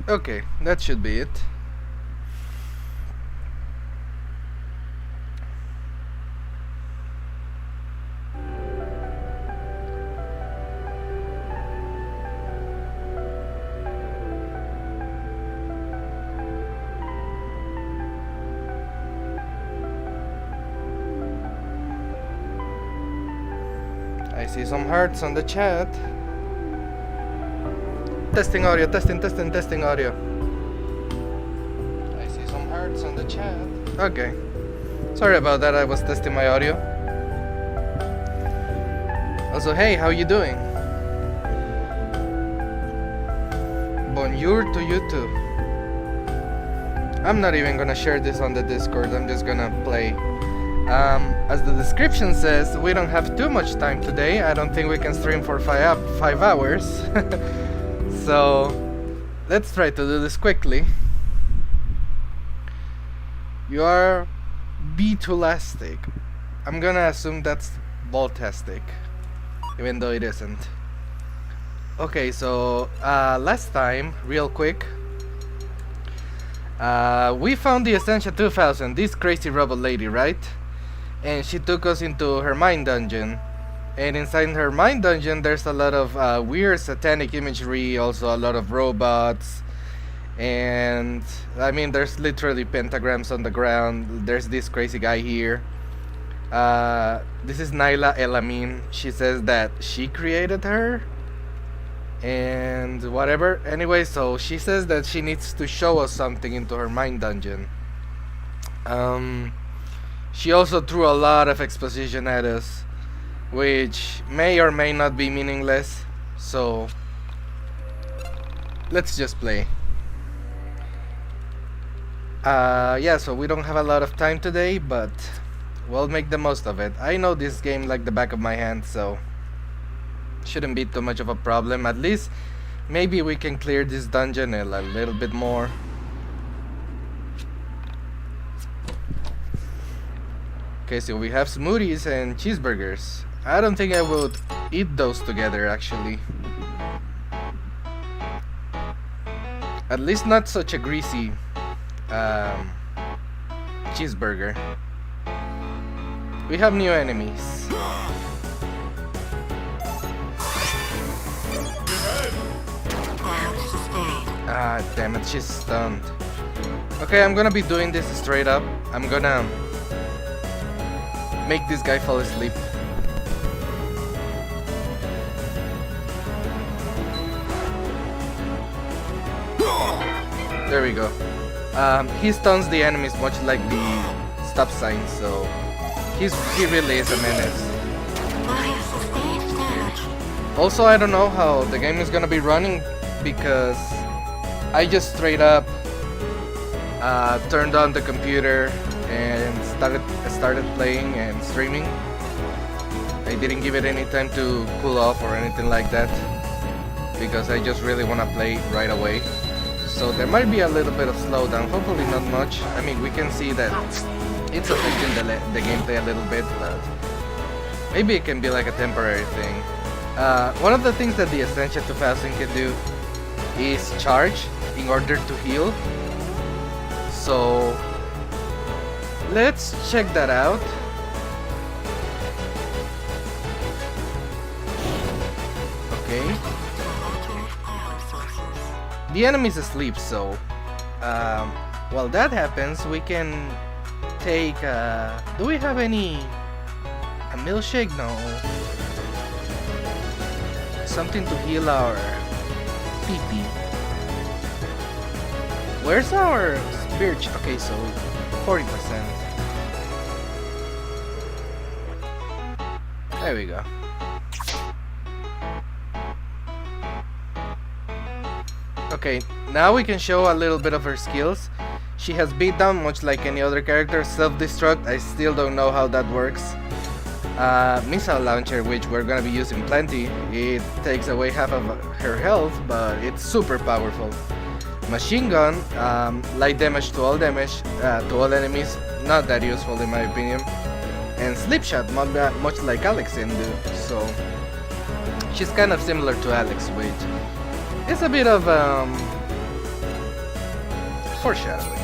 Okay, that should be it. I see some hearts on the chat. Testing audio, testing audio. I see some hearts on the chat. Okay. Sorry about that, I was testing my audio. Also, hey, how you doing? Bonjour to you too. I'm not even gonna share this on the Discord, I'm just gonna play. As the description says, we don't have too much time today. I don't think we can stream for 5 hours. So, let's try to do this quickly. You are B2lastic. I'm gonna assume that's Baltastic, even though it isn't. Okay, so last time, real quick, we found the Essentia 2000, this crazy robot lady, right? And she took us into her mind dungeon. And inside her mind dungeon, there's a lot of weird satanic imagery, also a lot of robots. And I mean, there's literally pentagrams on the ground. There's this crazy guy here. This is Naila El-Amin. She says that she created her. And whatever. Anyway, so she says that she needs to show us something into her mind dungeon. She also threw a lot of exposition at us, which may or may not be meaningless, so let's just play. Yeah, so we don't have a lot of time today, but we'll make the most of it. I know this game like the back of my hand, so shouldn't be too much of a problem. At least maybe we can clear this dungeon a little bit more. Okay, so we have smoothies and cheeseburgers. I don't think I would eat those together, actually. At least not such a greasy cheeseburger. We have new enemies. Ah, damn it, she's stunned. Okay, I'm gonna be doing this straight up. I'm gonna make this guy fall asleep. There we go. He stuns the enemies much like the stop sign, so he really is a menace. Also, I don't know how the game is gonna be running because I just straight up turned on the computer and started playing and streaming. I didn't give it any time to cool off or anything like that because I just really want to play right away. So there might be a little bit of slowdown, hopefully not much. I mean, we can see that it's affecting the gameplay a little bit, but maybe it can be like a temporary thing. One of the things that the Essentia 2000 can do is charge in order to heal. So let's check that out. Okay. The enemy's asleep, so while that happens, we can take. Do we have a milkshake? No. Something to heal our pee-pee. Where's our spirit? Okay, so 40%. There we go. Okay, now we can show a little bit of her skills. She has beatdown, much like any other character. Self-destruct, I still don't know how that works. Missile launcher, which we're gonna be using plenty. It takes away half of her health, but it's super powerful. Machine gun, light damage to all enemies, not that useful in my opinion. And slipshot, much like Alex can do. So she's kind of similar to Alex, which is a bit of Foreshadowing.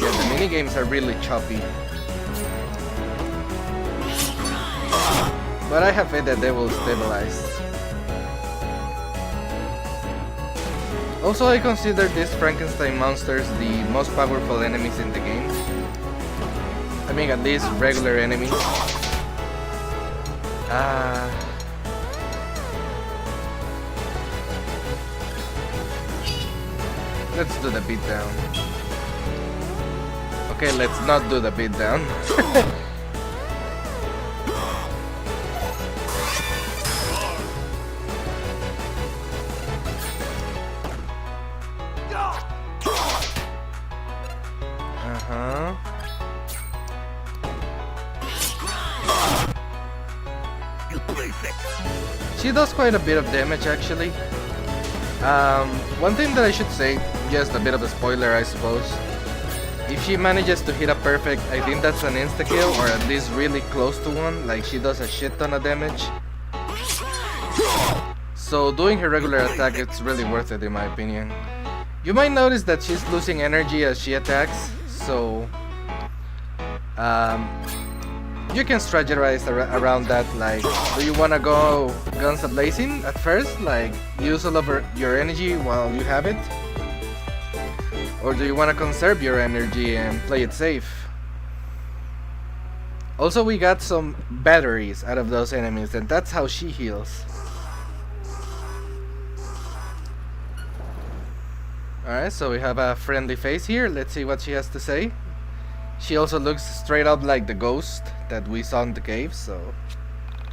Yeah, the minigames are really choppy. But I have faith that they will stabilize. Also, I consider these Frankenstein monsters the most powerful enemies in the game. I mean, at least regular enemies. Let's do the beatdown. Okay, let's not do the beatdown. She does quite a bit of damage actually. One thing that I should say, just a bit of a spoiler I suppose. If she manages to hit a perfect, I think that's an insta-kill or at least really close to one, like she does a shit ton of damage. So doing her regular attack, it's really worth it in my opinion. You might notice that she's losing energy as she attacks, so you can strategize around that, like, do you want to go guns a-blazing at first, like use all of your energy while you have it? Or do you want to conserve your energy and play it safe? Also, we got some batteries out of those enemies, and that's how she heals. Alright, so we have a friendly face here. Let's see what she has to say. She also looks straight up like the ghost that we saw in the cave, so...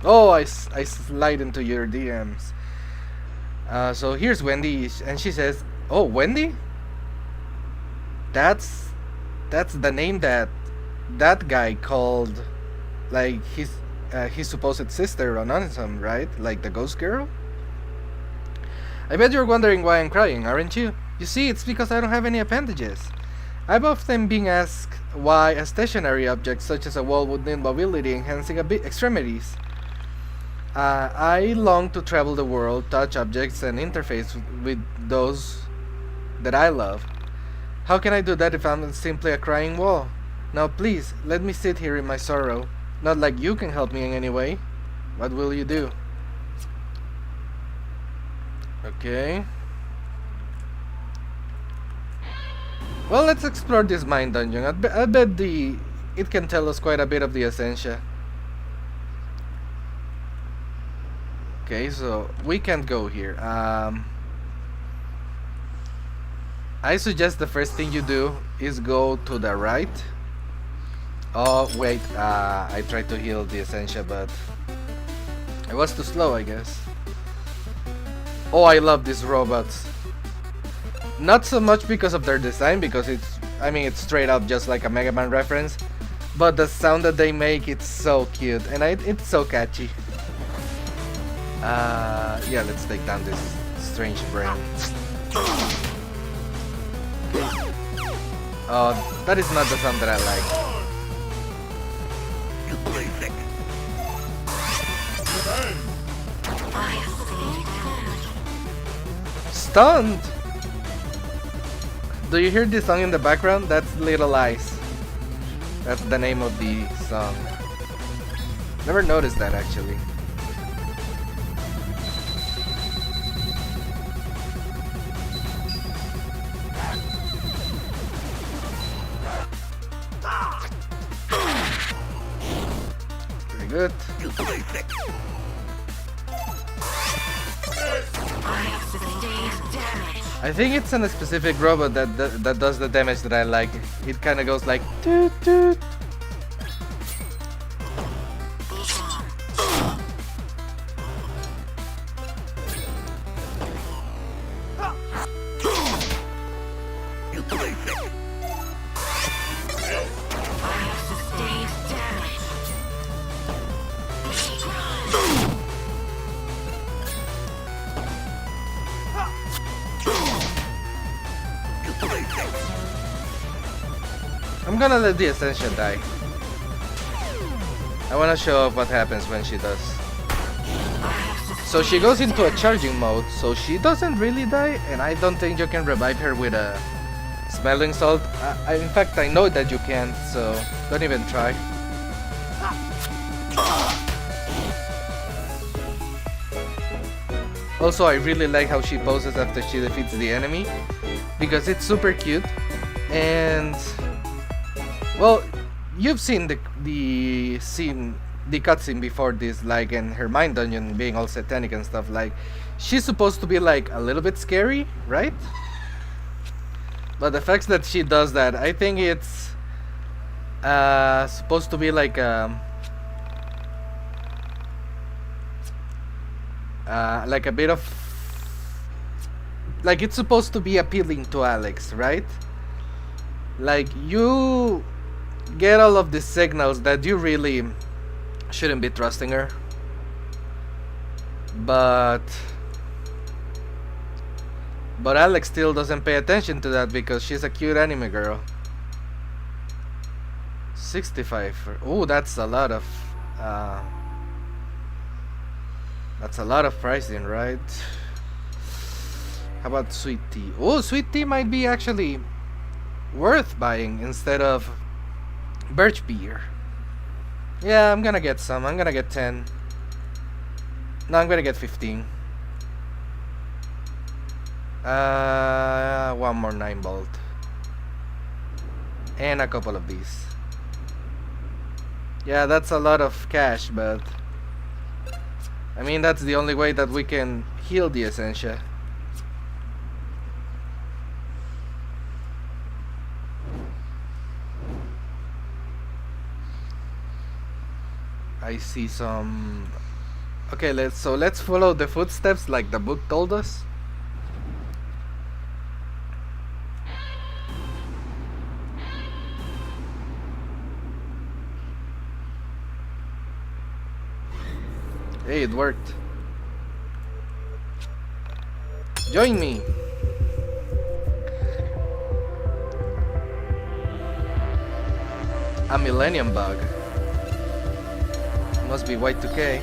Oh, I slide into your DMs. So here's Wendy, and she says, "Oh, Wendy? That's the name that guy called, like, his supposed sister on Unsum, right? Like the ghost girl? I bet you're wondering why I'm crying, aren't you? You see, it's because I don't have any appendages. I've often been asked why a stationary object such as a wall would need mobility enhancing extremities. I long to travel the world, touch objects, and interface with those that I love. How can I do that if I'm simply a crying wall? Now please, let me sit here in my sorrow. Not like you can help me in any way. What will you do?" Okay. Well, let's explore this mine dungeon. I bet it can tell us quite a bit of the Essentia. Okay, so we can't go here. I suggest the first thing you do is go to the right. Oh wait, I tried to heal the Essentia, but I was too slow, I guess. Oh, I love these robots. Not so much because of their design, because it's straight up just like a Mega Man reference, but the sound that they make, it's so cute, and it's so catchy. Yeah, let's take down this strange brain. Oh, that is not the sound that I like. Stunned! Do you hear this song in the background? That's Little Eyes. That's the name of the song. Never noticed that actually. Very good. I think it's a specific robot that does the damage that I like. It kind of goes like toot toot. I'm gonna let the Essentia die. I wanna show off what happens when she does. So she goes into a charging mode, so she doesn't really die, and I don't think you can revive her with a smelling salt. In fact, I know that you can't, so don't even try. Also, I really like how she poses after she defeats the enemy, because it's super cute, and well, you've seen the cutscene before this, like in her mind dungeon being all satanic and stuff. Like, she's supposed to be like a little bit scary, right? But the fact that she does that, I think it's supposed to be like a bit of, like, it's supposed to be appealing to Alex, right? Like, you get all of the signals that you really shouldn't be trusting her, but Alex still doesn't pay attention to that because she's a cute anime girl. 65. Oh, that's a lot of pricing, right? How about sweet tea? Oh, sweet tea might be actually worth buying instead of birch beer. Yeah, I'm gonna get some. I'm gonna get 10. No, I'm gonna get 15. One more 9 bolt. And a couple of these. Yeah, that's a lot of cash, but I mean, that's the only way that we can heal the Essentia. I see some. Okay, let's follow the footsteps like the book told us. Hey, it worked. Join me. A millennium bug. Must be Y2K.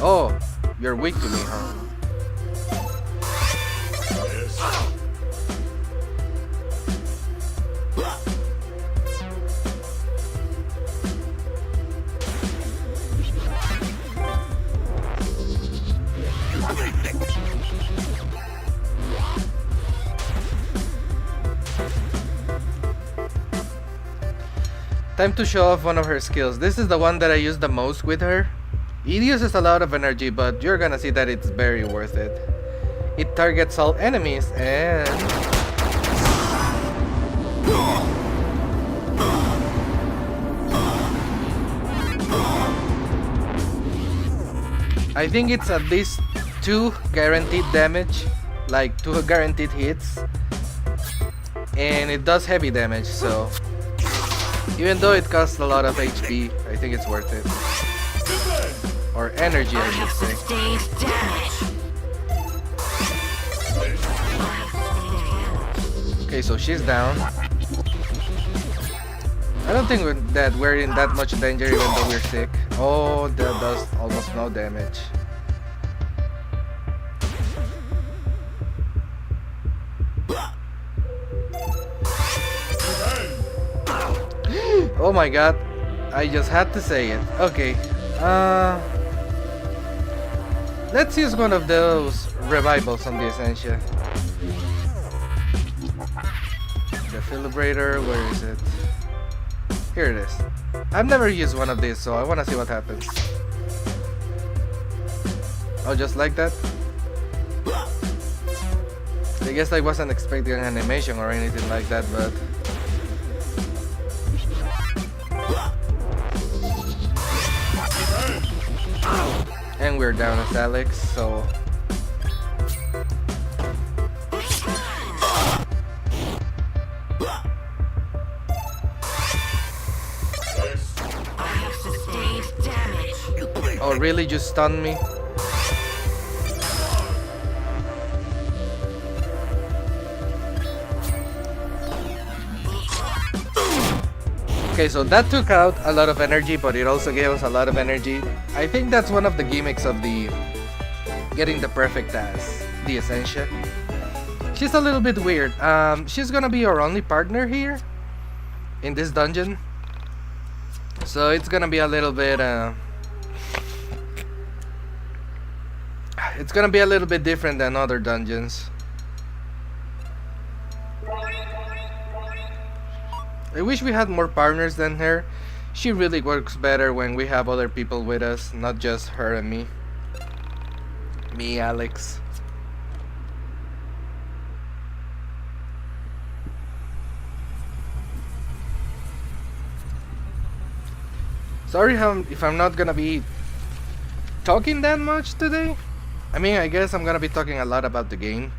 Oh, you're weak to me, huh? Time to show off one of her skills. This is the one that I use the most with her. It uses a lot of energy, but you're gonna see that it's very worth it. It targets all enemies and... I think it's at least 2 guaranteed damage, like 2 guaranteed hits. And it does heavy damage, so... even though it costs a lot of HP, I think it's worth it. Or energy, I should say. Okay, so she's down. I don't think that we're in that much danger even though we're sick. Oh, that does almost no damage. Oh my god, I just had to say it. Okay, let's use one of those revivals on the Essentia. Defibrillator, where is it? Here it is. I've never used one of these, so I want to see what happens. Oh, just like that? I guess I wasn't expecting an animation or anything like that, but... and we're down as Alex, so... oh, really? Just stunned me? Okay, so that took out a lot of energy, but it also gave us a lot of energy. I think that's one of the gimmicks of the getting the perfect as the Essentia. She's a little bit weird. She's gonna be our only partner here in this dungeon, so it's gonna be a little bit it's gonna be a little bit different than other dungeons. I wish we had more partners than her. She really works better when we have other people with us, not just her and me. Me, Alex. Sorry if I'm not gonna be talking that much today. I mean, I guess I'm gonna be talking a lot about the game.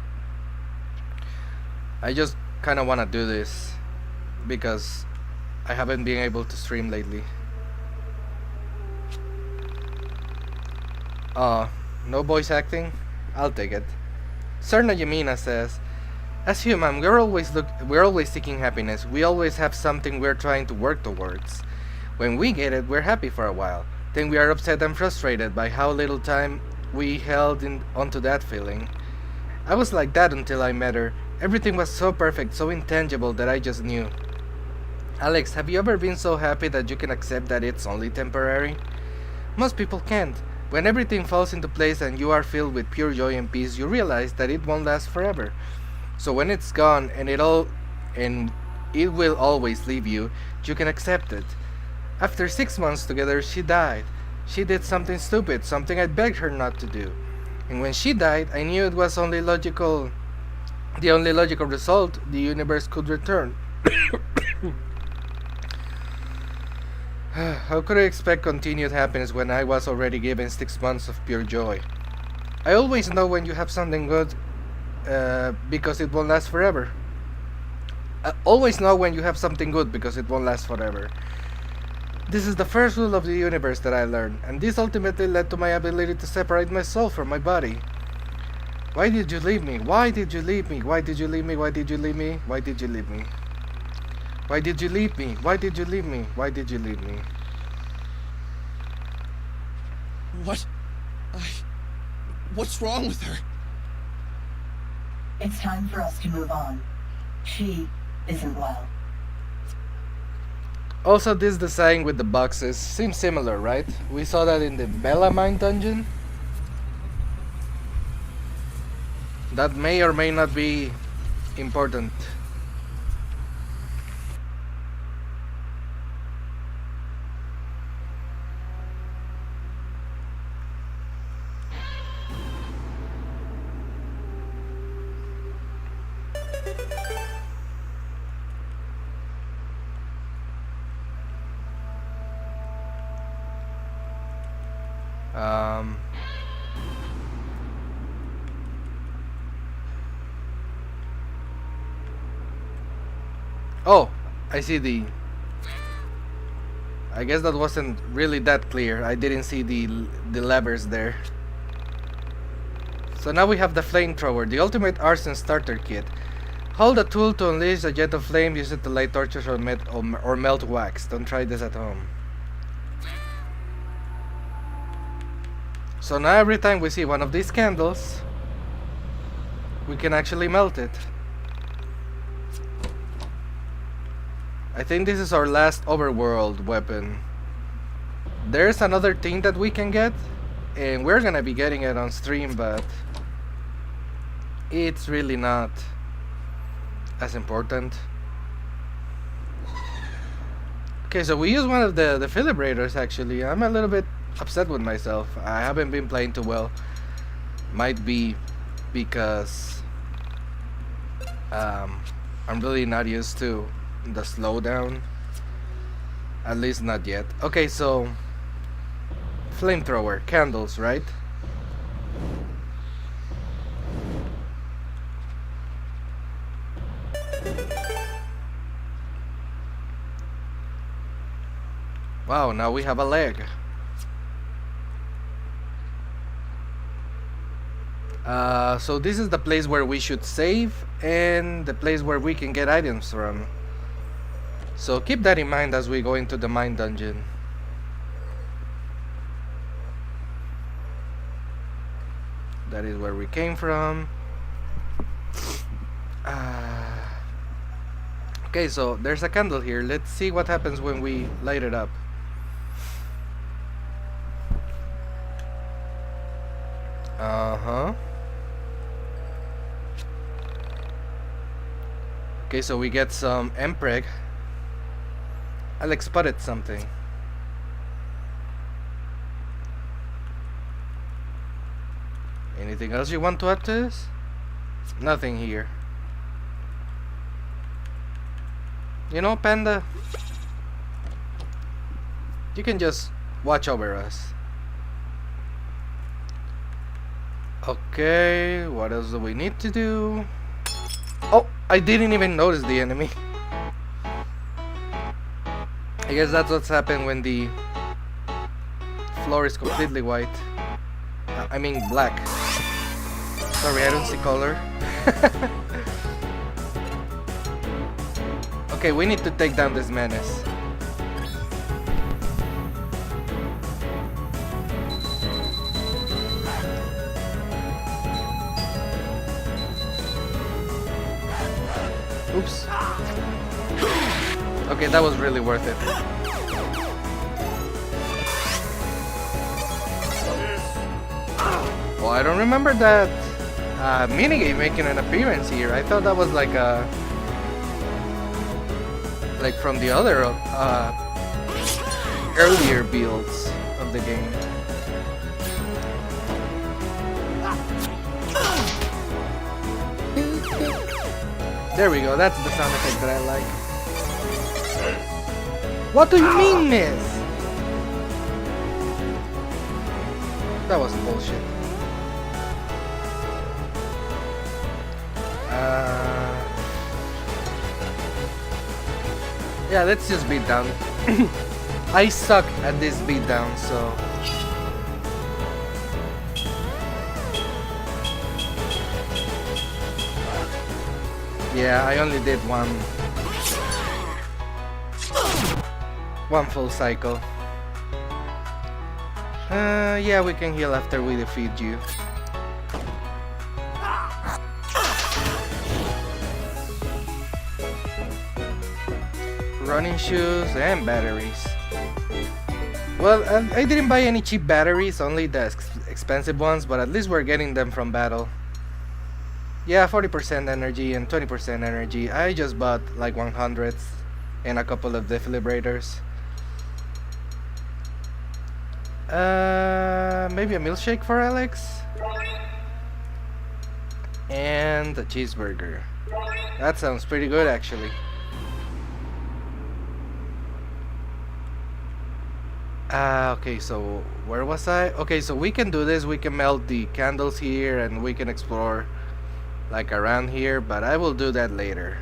I just kinda wanna do this because I haven't been able to stream lately. No voice acting? I'll take it. Serna Yemina says, as human, we're always seeking happiness. We always have something we're trying to work towards. When we get it, we're happy for a while. Then we are upset and frustrated by how little time we held onto that feeling. I was like that until I met her. Everything was so perfect, so intangible that I just knew. Alex, have you ever been so happy that you can accept that it's only temporary? Most people can't. When everything falls into place and you are filled with pure joy and peace, you realize that it won't last forever. So when it's gone and it will always leave you, you can accept it. After 6 months together, she died. She did something stupid, something I begged her not to do. And when she died, I knew it was the only logical result the universe could return. How could I expect continued happiness when I was already given 6 months of pure joy? I always know when you have something good because it won't last forever. I always know when you have something good because it won't last forever. This is the first rule of the universe that I learned, and this ultimately led to my ability to separate my soul from my body. Why did you leave me? Why did you leave me? Why did you leave me? Why did you leave me? Why did you leave me? Why did you leave me? Why did you leave me? Why did you leave me? What's wrong with her? It's time for us to move on. She isn't well. Also, this design with the boxes seems similar, right? We saw that in the Melamine dungeon. That may or may not be important. Oh, I see I guess that wasn't really that clear. I didn't see the levers there. So now we have the flamethrower, the ultimate arson starter kit. Hold a tool to unleash a jet of flame. Use it to light torches or melt wax. Don't try this at home. So now every time we see one of these candles, we can actually melt it. I think this is our last overworld weapon. There's another thing that we can get, and we're gonna be getting it on stream, but it's really not as important. Okay, so we use one of the defibrillators actually. I'm a little bit upset with myself. I haven't been playing too well. Might be because I'm really not used to the slowdown. At least not yet. Okay, so flamethrower, candles, right? Wow, now we have a leg. So this is the place where we should save and the place where we can get items from. So keep that in mind as we go into the mine dungeon. That is where we came from. Okay, so there's a candle here. Let's see what happens when we light it up. Okay, so we get some M-Preg. Alex spotted something. Anything else you want to add to this? Nothing here. You know, Panda, you can just watch over us. Okay, what else do we need to do? Oh, I didn't even notice the enemy. I guess that's what's happened when the floor is completely white. I mean black. Sorry, I don't see color. Okay, we need to take down this menace. Oops. Okay, that was really worth it. Well, I don't remember that minigame making an appearance here. I thought that was like a... like from the other earlier builds of the game. There we go, that's the sound effect that I like. What do you mean, miss? That was bullshit. Yeah, let's just beat down. I suck at this beatdown, so... Yeah, I only did one full cycle. Yeah, we can heal after we defeat you. Running shoes and batteries. Well, I didn't buy any cheap batteries, only the expensive ones, but at least we're getting them from battle. Yeah, 40% energy and 20% energy. I just bought like 100s and a couple of defibrillators. Maybe a milkshake for Alex? And a cheeseburger. That sounds pretty good actually. Okay, so where was I? Okay, so we can do this. We can melt the candles here and we can explore like around here, but I will do that later.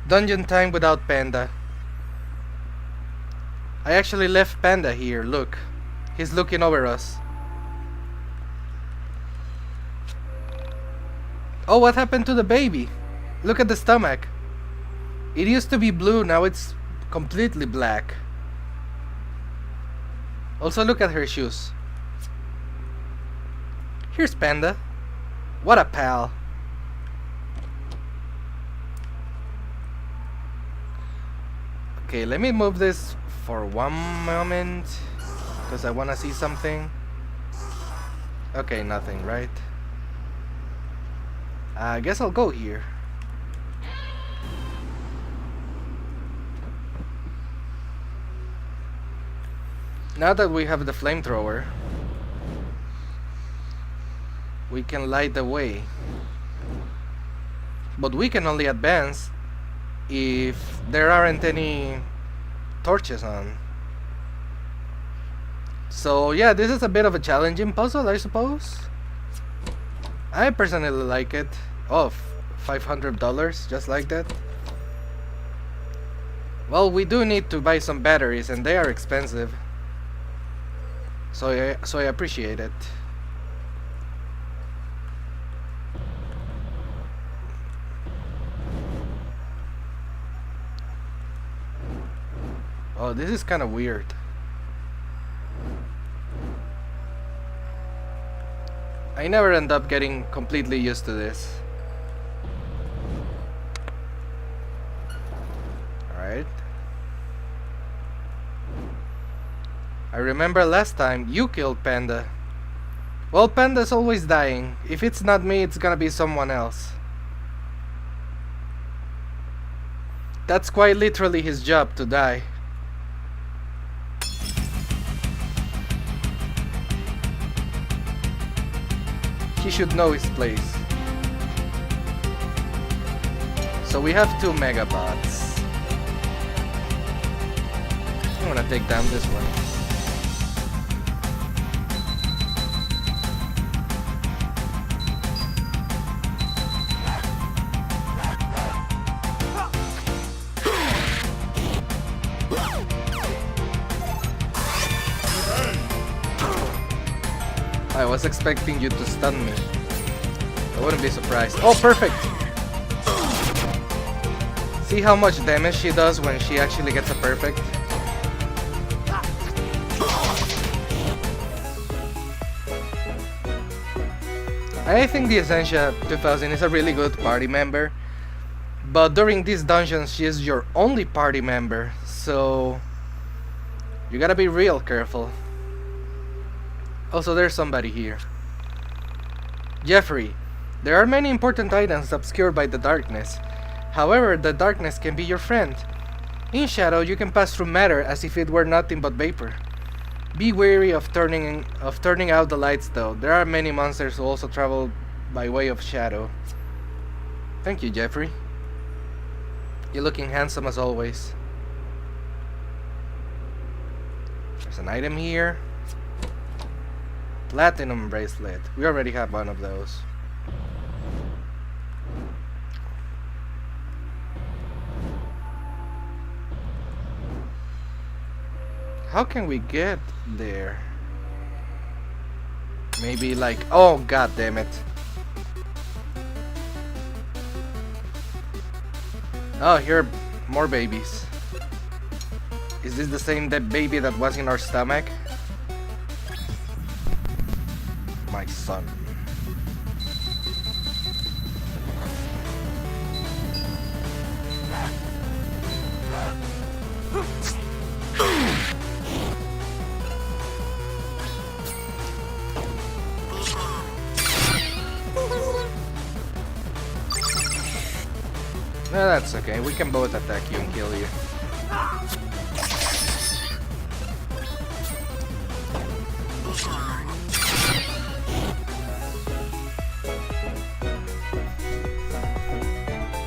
Dungeon time without Panda. I actually left Panda here, look. He's looking over us. Oh, what happened to the baby? Look at the stomach. It used to be blue, now it's completely black. Also look at her shoes. Here's Panda. What a pal. Okay, let me move this for one moment because I want to see something. Okay, nothing, right? I guess I'll go here. Now that we have the flamethrower, we can light the way. But we can only advance if there aren't any torches on. So yeah, this is a bit of a challenging puzzle, I suppose. I personally like it. Oh, $500, just like that. Well, we do need to buy some batteries and they are expensive. So I appreciate it. Oh, this is kind of weird. I never end up getting completely used to this. Alright. I remember last time you killed Panda. Well, Panda's always dying. If it's not me, it's gonna be someone else. That's quite literally his job, to die. He should know his place. So we have 2 megabots. I'm gonna take down this one. I was expecting you to stun me. I wouldn't be surprised. Oh, perfect! See how much damage she does when she actually gets a perfect? I think the Essentia 2000 is a really good party member, but during these dungeons she is your only party member, so you gotta be real careful. Also, there's somebody here. Jeffery, there are many important items obscured by the darkness. However, the darkness can be your friend. In shadow, you can pass through matter as if it were nothing but vapor. Be wary of turning out the lights though. There are many monsters who also travel by way of shadow. Thank you, Jeffery. You're looking handsome as always. There's an item here. Platinum bracelet. We already have one of those. How can we get there? Maybe like... Oh, god damn it. Oh, here are more babies. Is this the same baby that was in our stomach? My son. No, that's okay. We can both attack you and kill you.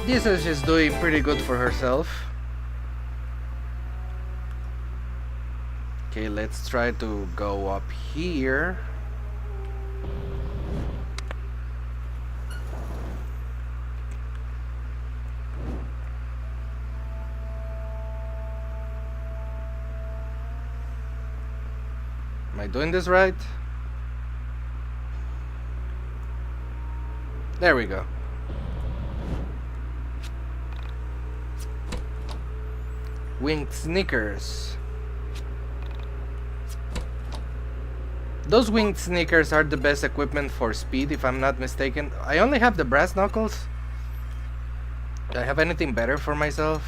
This is just doing pretty good for herself. Okay, let's try to go up here. Am I doing this right? There we go. Winged sneakers. Those winged sneakers are the best equipment for speed, if I'm not mistaken. I only have the brass knuckles. Do I have anything better for myself?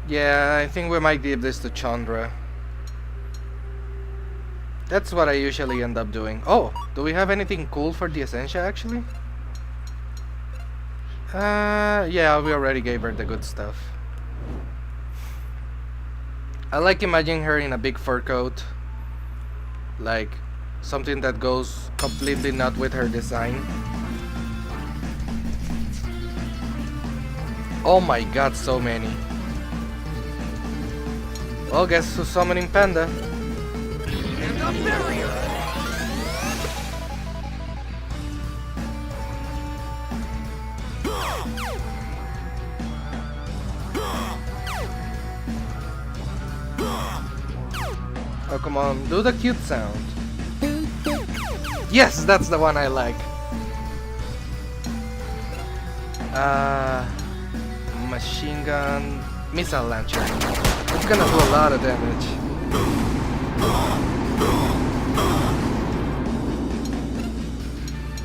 Yeah, I think we might give this to Chandra. That's what I usually end up doing. Oh, do we have anything cool for the Essentia actually? Yeah, we already gave her the good stuff. I like imagining her in a big fur coat. Like, something that goes completely not with her design. Oh my god, so many. Well, guess who's summoning Panda? And the barrier! Oh, come on, do the cute sound. Yes, that's the one I like. Machine gun, missile launcher. It's gonna do a lot of damage.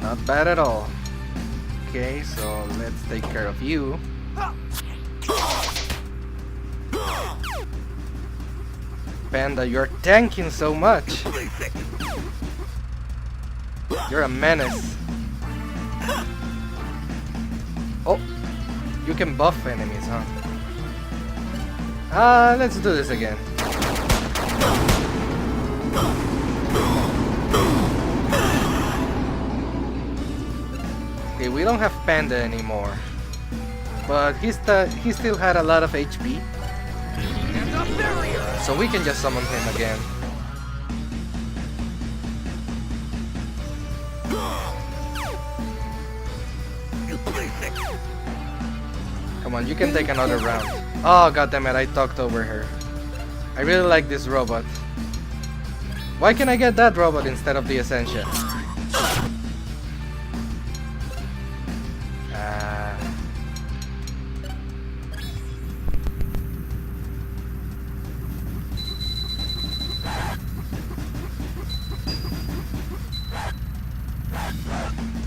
Not bad at all. Okay, so let's take care of you. Panda, you're tanking so much. You're a menace. Oh, you can buff enemies, huh? Let's do this again. Okay, we don't have Panda anymore, but he still had a lot of HP, so we can just summon him again. Come on, you can take another round. Oh, goddammit, I talked over her. I really like this robot. Why can't I get that robot instead of the Essentia?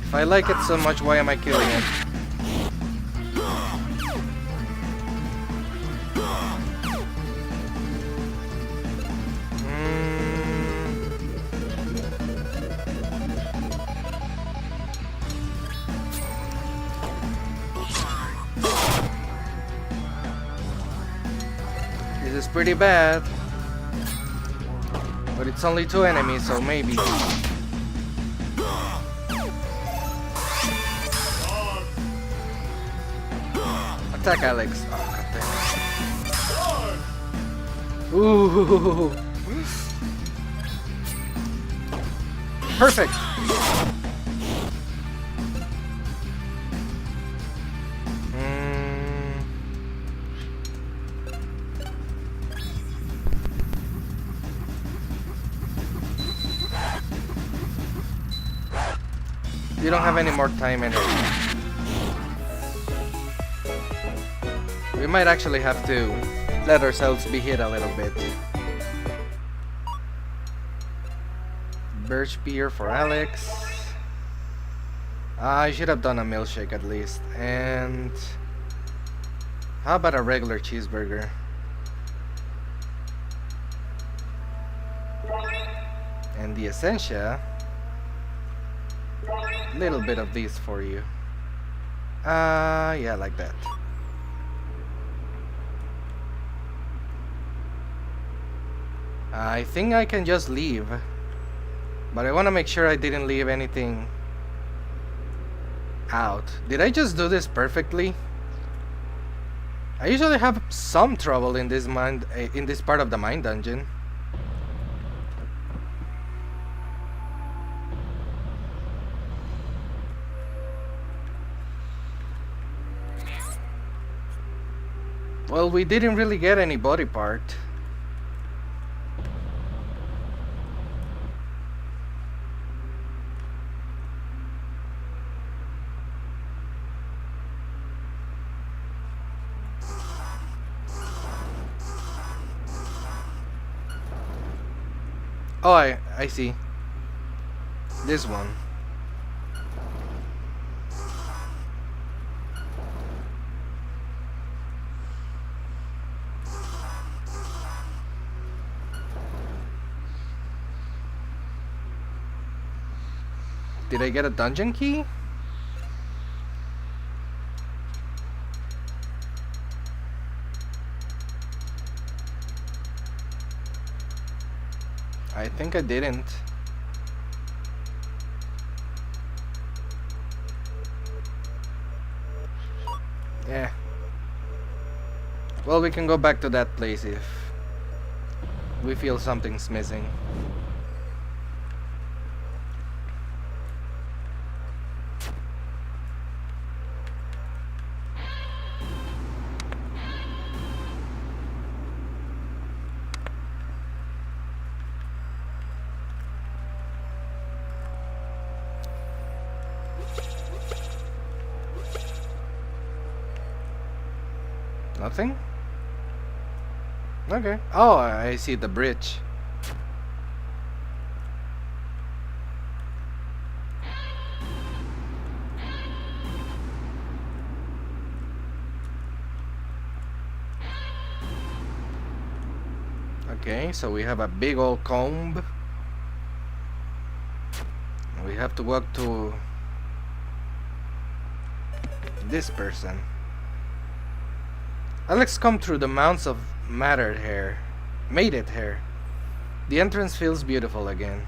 If I like it so much, why am I killing it? This is pretty bad. But it's only 2 enemies, so maybe. Attack Alex. Oh, goddammit. Ooh. Perfect. You don't have any more time anyway. We might actually have to let ourselves be hit a little bit. Birch beer for Alex. I should have done a milkshake at least. And how about a regular cheeseburger? And the Essentia. Little bit of these for you. Yeah, like that. I think I can just leave, but I want to make sure I didn't leave anything out. Did I just do this perfectly? I usually have some trouble in this part of the mine dungeon. Well, we didn't really get any body part. Oh, I see. This one. Did I get a dungeon key? I think I didn't. Yeah. Well, we can go back to that place if we feel something's missing. Nothing? Okay. Oh, I see the bridge. Okay, so we have a big old comb. We have to walk to this person. Alex come through the mounds of mated hair. The entrance feels beautiful again.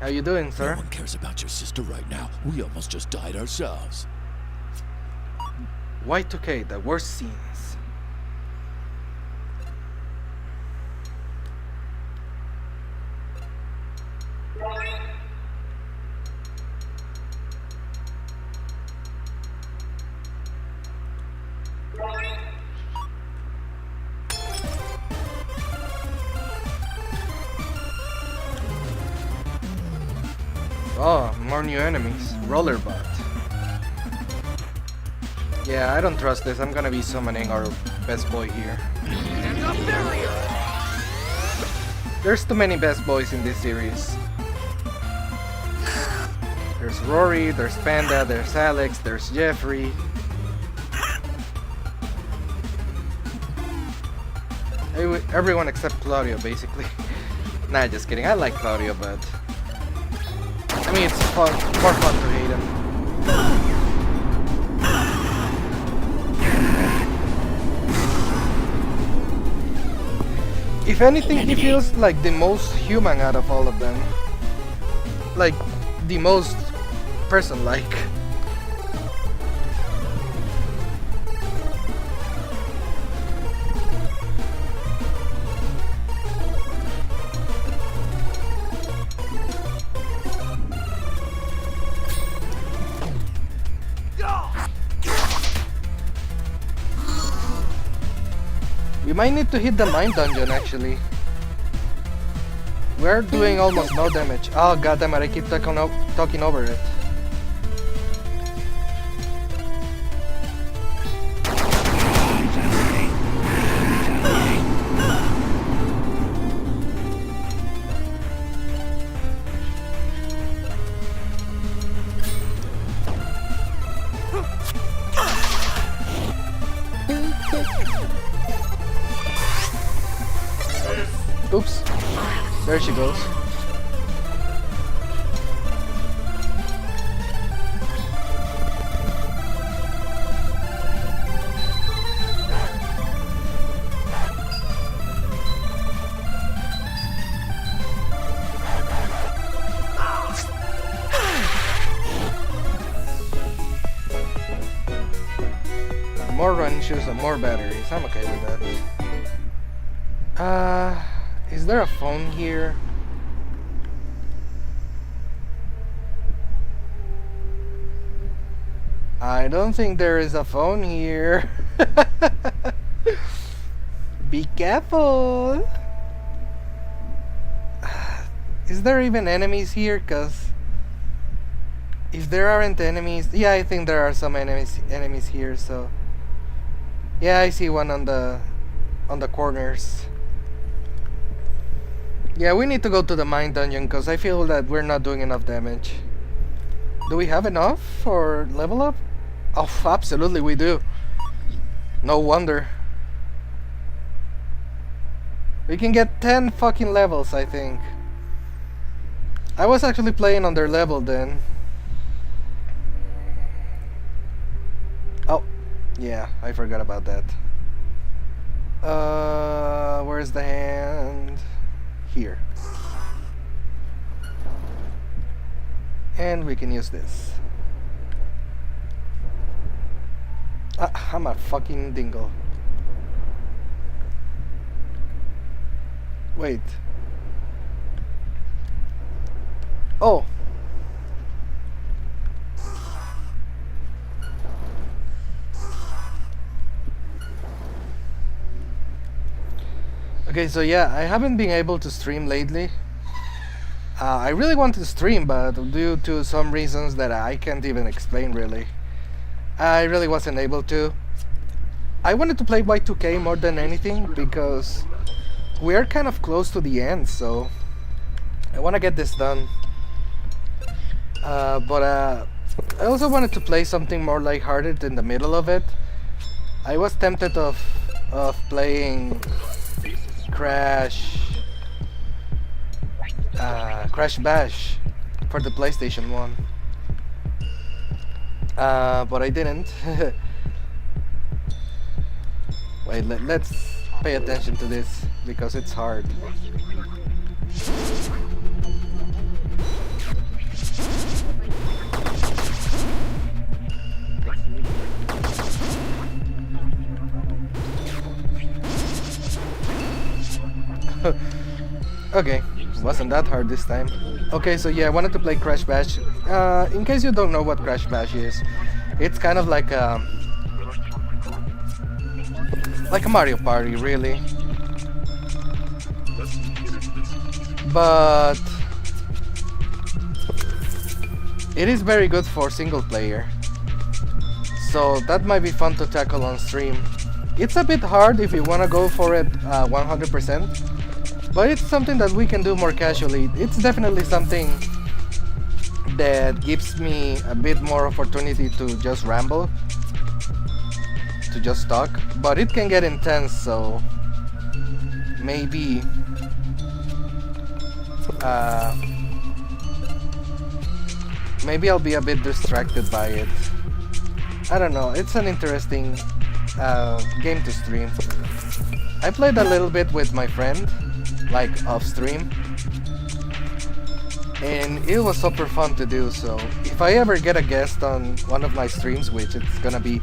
How you doing, sir? No one cares about your sister right now. We almost just died ourselves. Y2K, the worst scenes. Oh, more new enemies. Rollerbot. Yeah, I don't trust this. I'm gonna be summoning our best boy here. And the barrier! There's too many best boys in this series. There's Rory, there's Panda, there's Alex, there's Jeffery. Everyone except Claudio, basically. Nah, just kidding. I like Claudio, but I mean, it's fun, more fun to hate him. If anything, he feels like the most human out of all of them. Like, the most person-like. We might need to hit the mine dungeon actually. We're doing almost no damage. Oh goddammit, I keep talking over it. Oops. There she goes. More running shoes and more batteries. I'm okay with that. Is there a phone here? I don't think there is a phone here. Be careful. Is there even enemies here? Cause if there aren't enemies, yeah, I think there are some enemies here. So yeah, I see one on the corners. Yeah, we need to go to the mine dungeon because I feel that we're not doing enough damage. Do we have enough for level up? Oh, absolutely we do. No wonder. We can get 10 fucking levels, I think. I was actually playing on their level then. Oh, yeah, I forgot about that. Where's the hand? Here. And we can use this. I'm a fucking dingle. Wait. Oh. Okay, so yeah, I haven't been able to stream lately. I really want to stream, but due to some reasons that I can't even explain really, I really wasn't able to. I wanted to play Y2K more than anything because we are kind of close to the end, so I want to get this done. But I also wanted to play something more lighthearted in the middle of it. I was tempted of playing Crash Bash for the PlayStation 1. But I didn't. Wait, let's pay attention to this because it's hard. Okay, wasn't that hard this time. Okay, so yeah, I wanted to play Crash Bash. In case you don't know what Crash Bash is, it's kind of like a Mario Party, really. But it is very good for single player. So that might be fun to tackle on stream. It's a bit hard if you want to go for it 100%, but it's something that we can do more casually. It's definitely something that gives me a bit more opportunity to just ramble, to just talk, but it can get intense, so maybe maybe I'll be a bit distracted by it. I don't know, it's an interesting game to stream. I played a little bit with my friend, like off stream, and it was super fun to do. So if I ever get a guest on one of my streams, which it's gonna be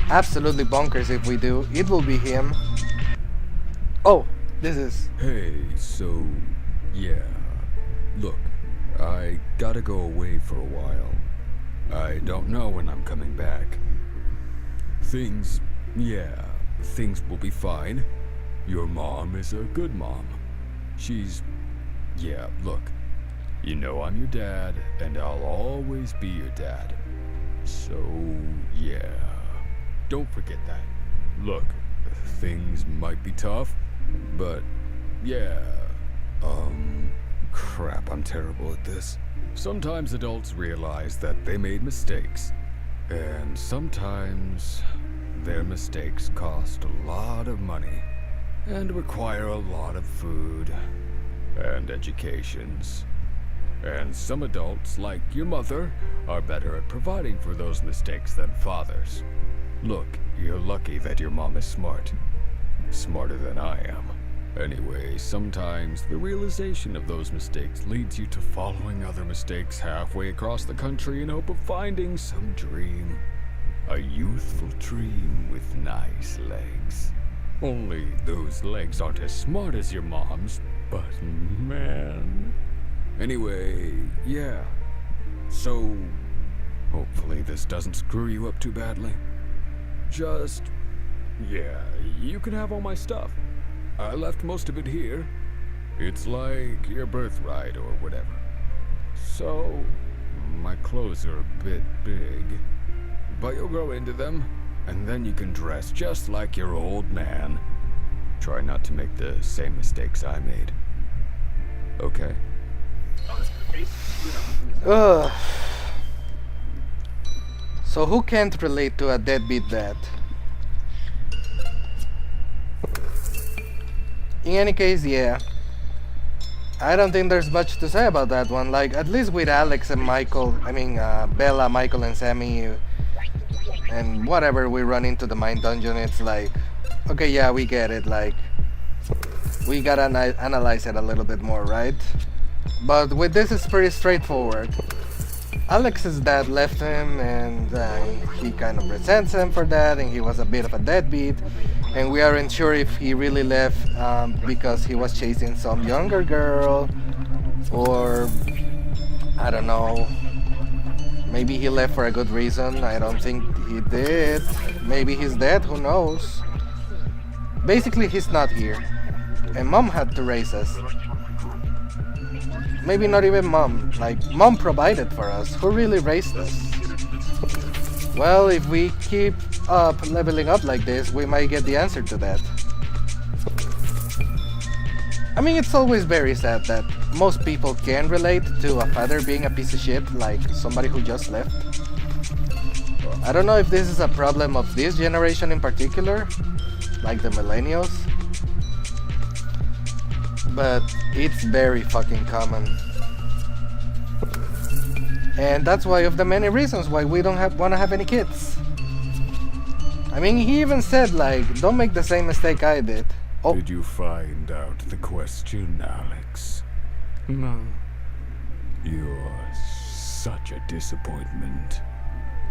absolutely bonkers if we do, it will be him. Oh, this is... Hey, so... yeah. Look, I gotta go away for a while. I don't know when I'm coming back. Things will be fine. Your mom is a good mom. Yeah, look. You know I'm your dad, and I'll always be your dad. So, yeah. Don't forget that. Look, things might be tough, but yeah. Crap, I'm terrible at this. Sometimes adults realize that they made mistakes, and sometimes their mistakes cost a lot of money and require a lot of food and educations. And some adults, like your mother, are better at providing for those mistakes than fathers. Look, you're lucky that your mom is smart. Smarter than I am. Anyway, sometimes the realization of those mistakes leads you to following other mistakes halfway across the country in hope of finding some dream. A youthful dream with nice legs. Only those legs aren't as smart as your mom's, but man. Anyway, yeah. So, hopefully this doesn't screw you up too badly. Just, yeah, you can have all my stuff. I left most of it here. It's like your birthright or whatever. So, my clothes are a bit big, but you'll grow into them, and then you can dress just like your old man. Try not to make the same mistakes I made. Okay? Ugh. So who can't relate to a deadbeat dad? In any case, yeah. I don't think there's much to say about that one. Like, at least with Alex and Michael, Bella, Michael and Sammy, and whatever we run into the mine dungeon, it's like, okay, yeah, we get it, like, we gotta analyze it a little bit more, right? But with this, it's pretty straightforward. Alex's dad left him, and he kind of resents him for that, and he was a bit of a deadbeat, and we aren't sure if he really left because he was chasing some younger girl, or I don't know, maybe he left for a good reason. I don't think he did. Maybe he's dead, who knows. Basically, he's not here, and mom had to raise us. Maybe not even mom, like mom provided for us. Who really raised us? Well, if we keep up leveling up like this, we might get the answer to that. I mean, it's always very sad that most people can relate to a father being a piece of shit, like somebody who just left. I don't know if this is a problem of this generation in particular, like the millennials, but it's very fucking common. And that's why of the many reasons why we don't want to have any kids. I mean, he even said, like, don't make the same mistake I did. Oh. Did you find out the question, Alex? No. You're such a disappointment.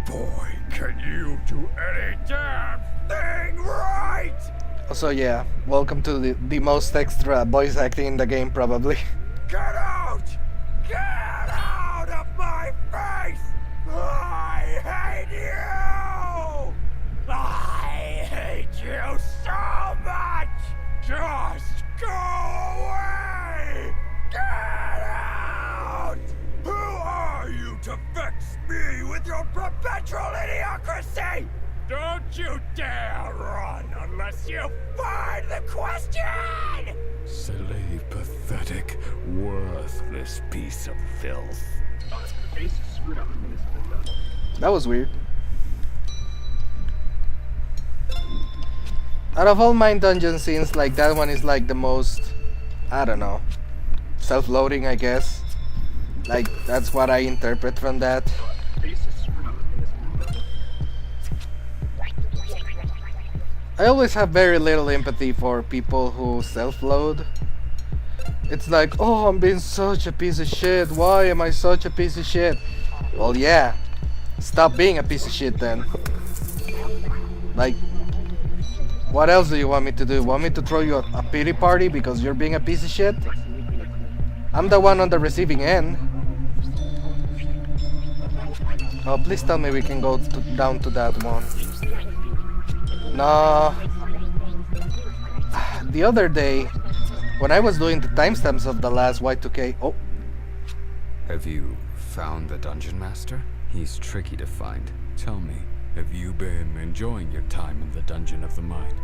Boy, can you do any damn thing right! So yeah, welcome to the most extra voice acting in the game, probably. Get out! Get out of my face! I hate you! I hate you so much! Just go away! Get out! Who are you to vex me with your perpetual idiocracy? Don't you dare run unless you find the question! Silly, pathetic, worthless piece of filth. That was weird. Out of all mine dungeon scenes, like that one is like the most, I don't know, self-loading, I guess. Like, that's what I interpret from that. I always have very little empathy for people who self-load. It's like, oh, I'm being such a piece of shit. Why am I such a piece of shit? Well, yeah. Stop being a piece of shit then. Like, what else do you want me to do? Want me to throw you a pity party because you're being a piece of shit? I'm the one on the receiving end. Oh, please tell me we can go down to that one. No. The other day, when I was doing the timestamps of the last Y2K... Oh. Have you found the Dungeon Master? He's tricky to find. Tell me, have you been enjoying your time in the Dungeon of the Mind?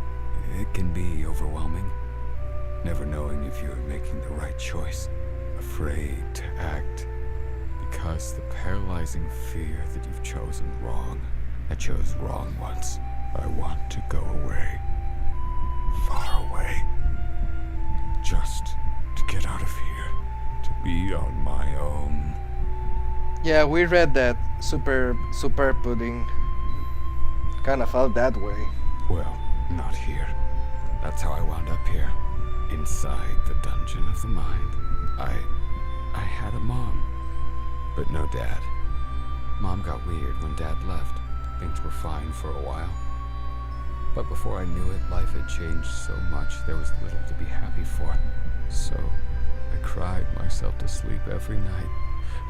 It can be overwhelming, never knowing if you're making the right choice, afraid to act, because the paralyzing fear that you've chosen wrong. I chose wrong once. I want to go away. Far away. Just to get out of here. To be on my own. Yeah, we read that. Superbpudding. Kinda felt that way. Well, not here. That's how I wound up here. Inside the Dungeon of the Mind. I had a mom, but no dad. Mom got weird when Dad left. Things were fine for a while. But before I knew it, life had changed so much there was little to be happy for. So, I cried myself to sleep every night.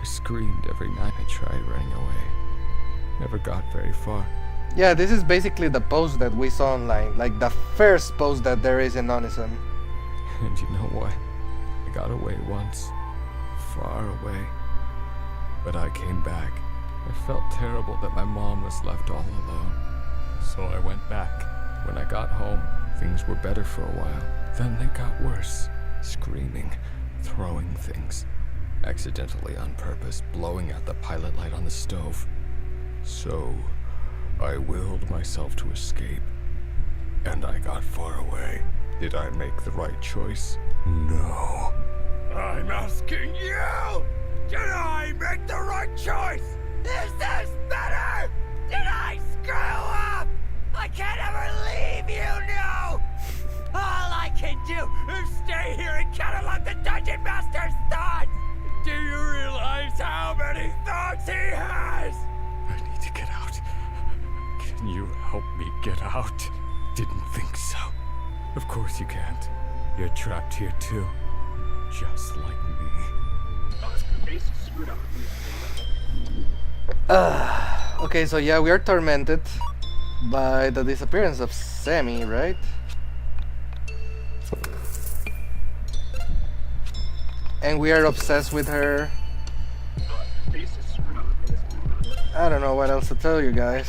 I screamed every night. I tried running away. Never got very far. Yeah, this is basically the post that we saw online. Like the first post that there is in Onism. And you know what? I got away once. Far away. But I came back. I felt terrible that my mom was left all alone. So I went back. When I got home, things were better for a while. Then they got worse. Screaming, throwing things. Accidentally on purpose, blowing out the pilot light on the stove. So, I willed myself to escape. And I got far away. Did I make the right choice? No. I'm asking you! Did I make the right choice? Is this better? Did I screw up? I can't ever leave you now! All I can do is stay here and catalog the Dungeon Master's thoughts! Do you realize how many thoughts he has? I need to get out. Can you help me get out? Didn't think so. Of course you can't. You're trapped here too. Just like me. Okay, so yeah, we are tormented by the disappearance of Sammy, right? And we are obsessed with her. I don't know what else to tell you guys.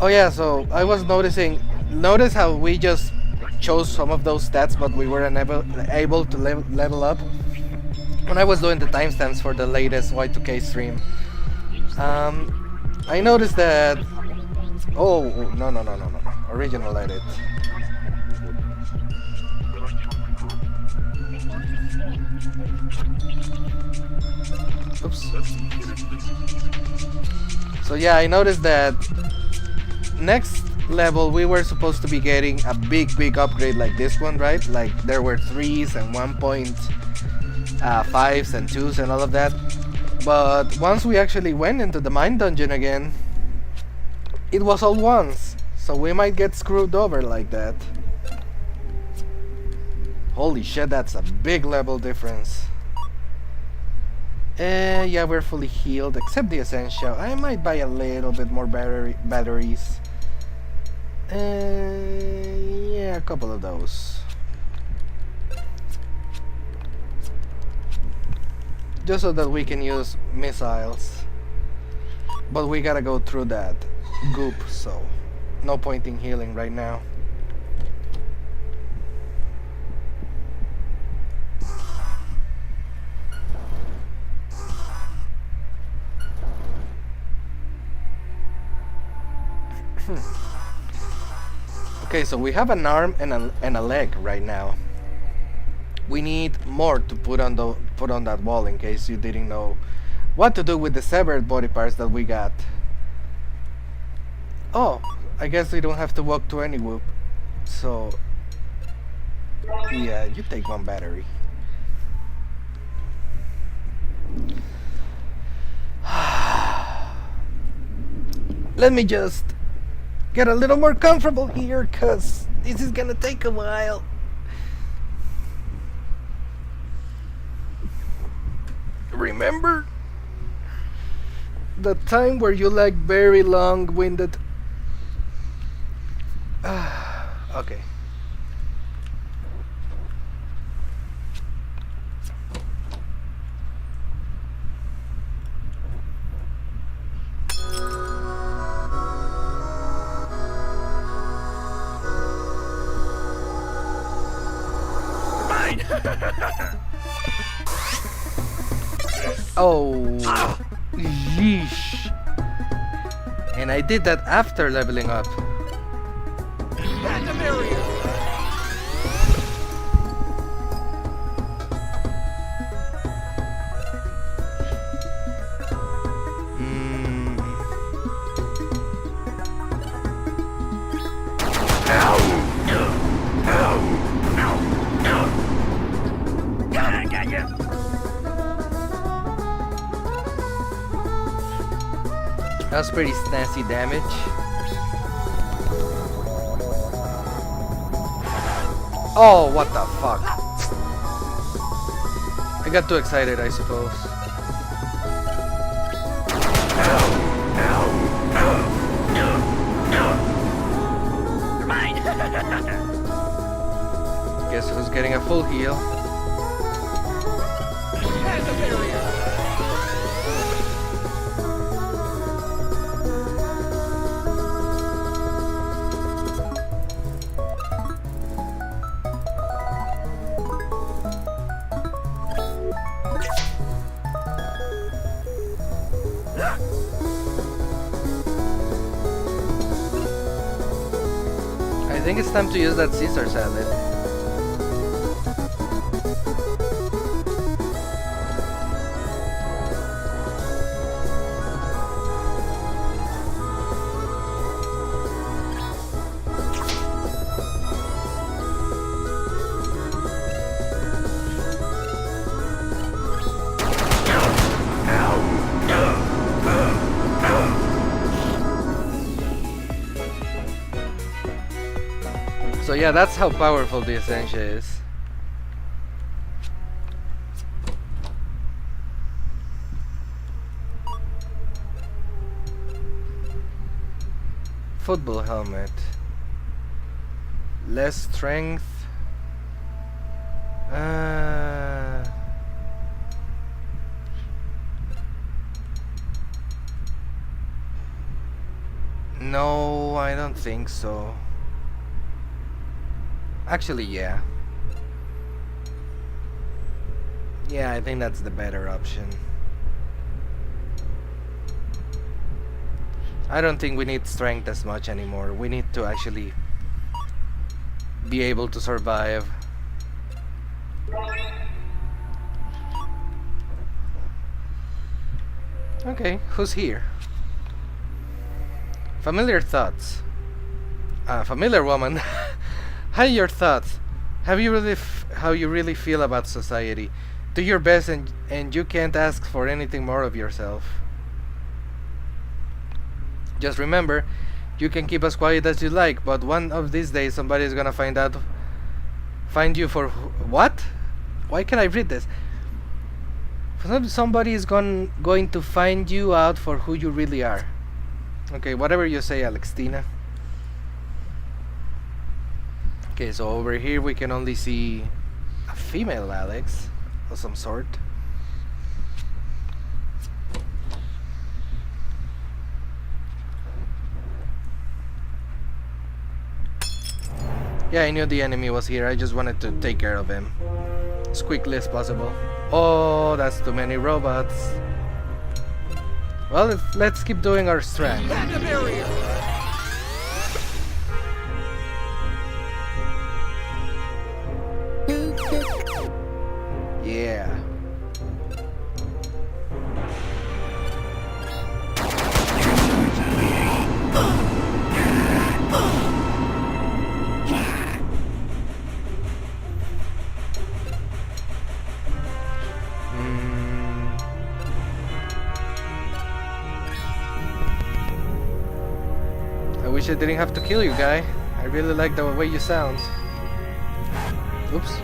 Oh yeah, so I was notice how we just chose some of those stats but we weren't able to level up when I was doing the timestamps for the latest Y2K stream. I noticed that... Oh, no, original edit. Oops. So yeah, I noticed that next level we were supposed to be getting a big upgrade like this one, right? Like there were 3s and 1.5s and 2s and all of that. But once we actually went into the mine dungeon again, it was all 1s. So we might get screwed over like that. Holy shit, that's a big level difference. Yeah, we're fully healed except the Essentia. I might buy a little bit more batteries. Yeah, a couple of those. Just so that we can use missiles. But we gotta go through that goop, so no point in healing right now. Okay, so we have an arm and a leg right now. We need more to put on that wall in case you didn't know what to do with the severed body parts that we got. Oh, I guess we don't have to walk to any whoop. So yeah, you take one battery. Let me just get a little more comfortable here, cause this is gonna take a while. Remember the time where you like very long-winded? Okay. Oh, yeesh. And I did that after leveling up. That was pretty snazzy damage. Oh, what the fuck. I got too excited, I suppose. Guess who's getting a full heal? I think it's time to use that Caesar salad. So yeah, that's how powerful the Essentia is. Football helmet. Less strength. No, I don't think so. Actually, yeah. Yeah, I think that's the better option. I don't think we need strength as much anymore. We need to actually be able to survive. Okay, who's here? Familiar thoughts. Familiar woman. How are your thoughts? How you really feel about society? Do your best and you can't ask for anything more of yourself. Just remember, you can keep as quiet as you like, but one of these days somebody's gonna find you for what? Why can't I read this? Somebody is going to find you out for who you really are. Okay, whatever you say, Alextina. Okay, so over here we can only see a female Alex of some sort. Yeah, I knew the enemy was here. I just wanted to take care of him as quickly as possible. Oh, that's too many robots. Well, let's keep doing our strat. Yeah. I wish I didn't have to kill you, guy. I really like the way you sound. Oops.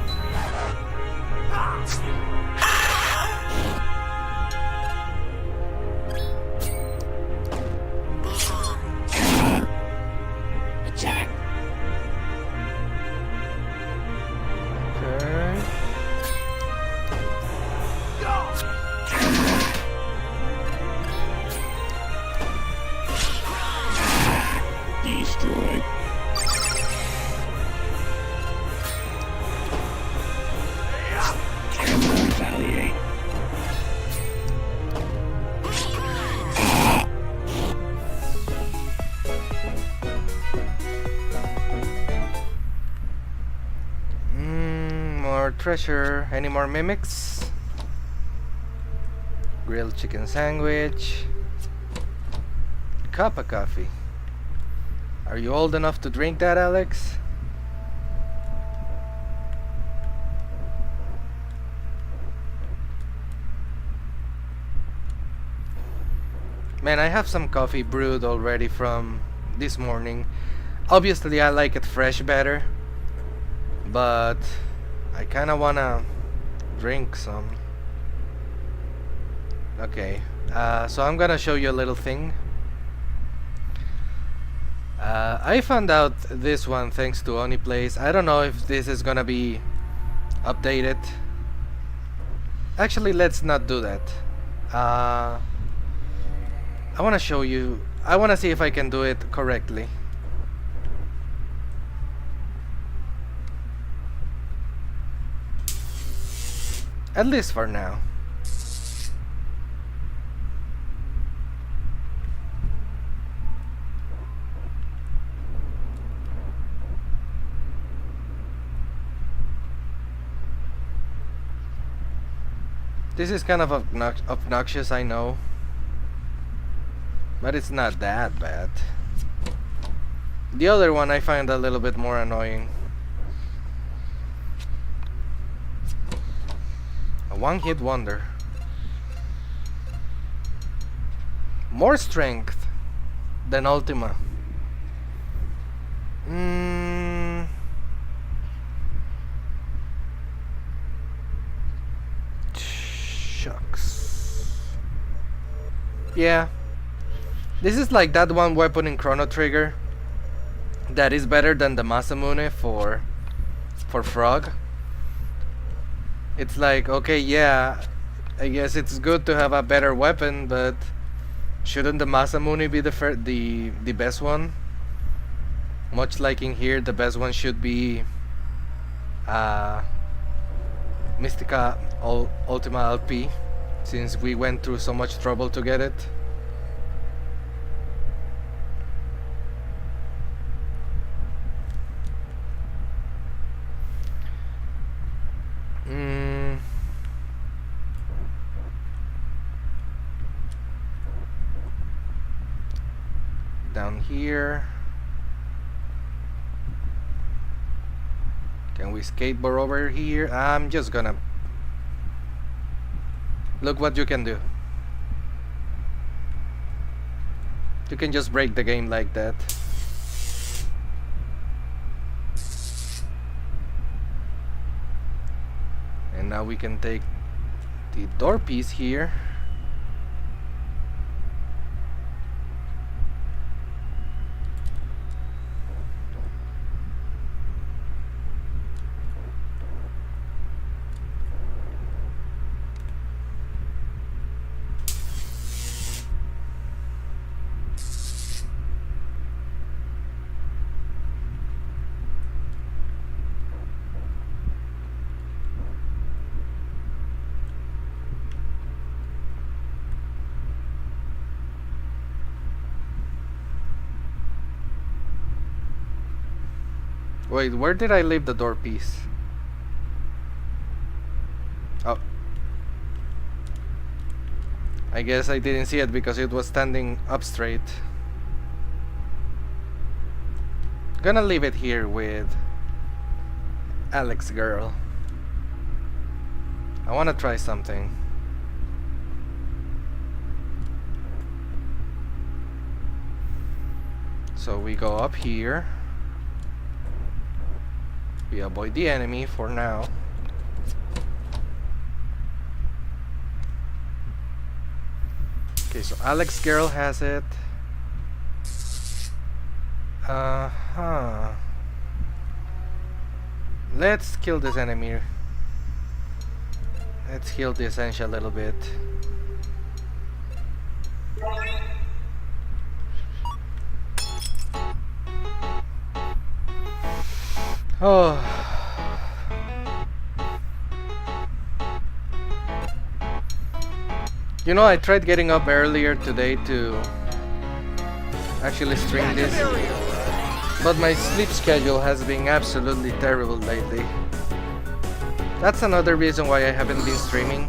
Attack. Okay. Destroyed. Retaliate. More treasure. Any more mimics? Grilled chicken sandwich. Cup of coffee. Are you old enough to drink that, Alex? Man, I have some coffee brewed already from this morning. Obviously, I like it fresh better, but I kind of wanna drink some. Okay, so I'm gonna show you a little thing. I found out this one thanks to Oniplays. I don't know if this is gonna be updated. Actually, let's not do that. I wanna show you. I wanna see if I can do it correctly. At least for now. This is kind of obnoxious, I know. But it's not that bad. The other one I find a little bit more annoying. A one-hit wonder. More strength than Ultima. Shucks. Yeah. This is like that one weapon in Chrono Trigger that is better than the Masamune for Frog. It's like, okay, yeah, I guess it's good to have a better weapon, but shouldn't the Masamune be the best one? Much like in here, the best one should be Mystica Ultima LP, since we went through so much trouble to get it. Down here. Can we skateboard over here? I'm just gonna... Look what you can do. You can just break the game like that. And now we can take the door piece here. Wait, where did I leave the door piece? Oh. I guess I didn't see it because it was standing up straight. Gonna leave it here with Alex girl. I wanna try something. So we go up here. We avoid the enemy for now. Okay, so Alex girl has it. Let's kill this enemy. Let's heal the Essentia a little bit. Oh. You know, I tried getting up earlier today to actually stream this, but my sleep schedule has been absolutely terrible lately. That's another reason why I haven't been streaming.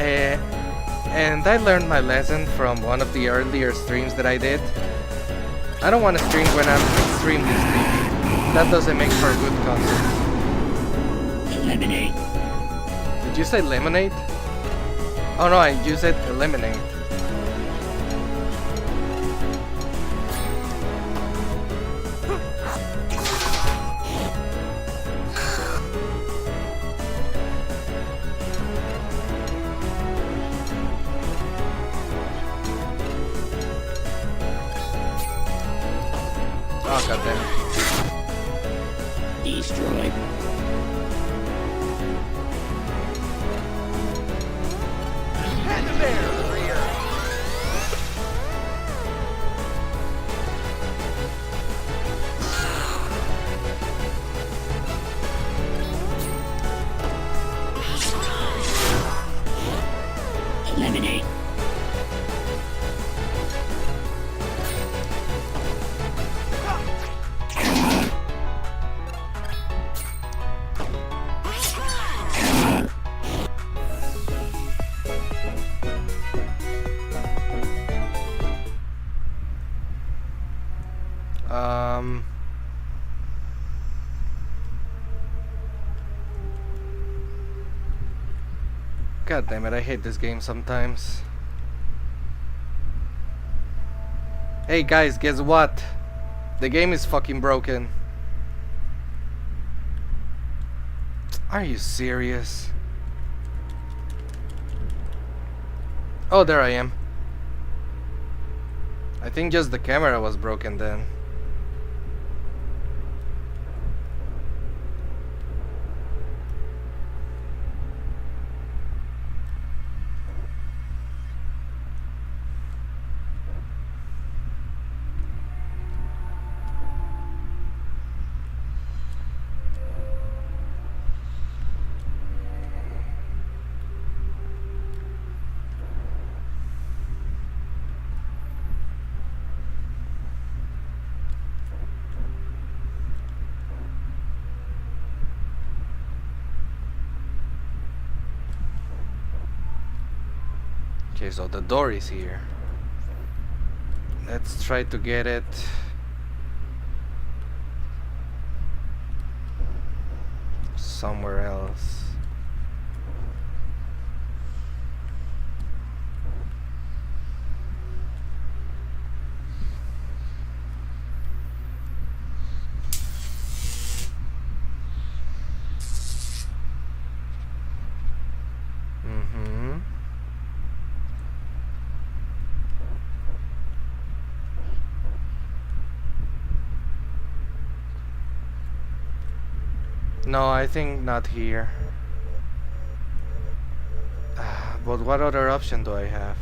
And I learned my lesson from one of the earlier streams that I did. I don't want to stream when I'm extremely sleepy. That doesn't make for good content. Eliminate. Did you say lemonade? Oh no, you said eliminate. Oh, goddamn. Destroy. And the bear rear. Eliminate. God damn it, I hate this game sometimes. Hey guys, guess what? The game is fucking broken. Are you serious? Oh, there I am. I think just the camera was broken then. Okay, so the door is here. Let's try to get it. Somewhere else. No, I think not here. But what other option do I have?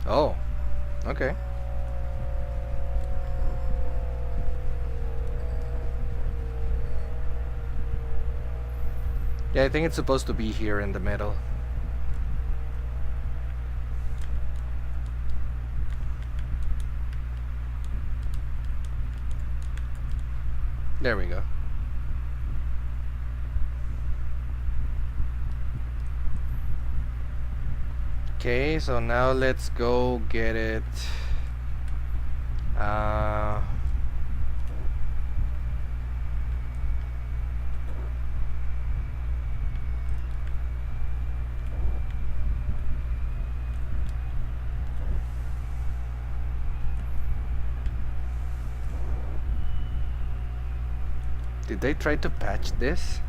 Oh, okay. Yeah, I think it's supposed to be here in the middle. There we go. Okay, so now let's go get it. Did they try to patch this?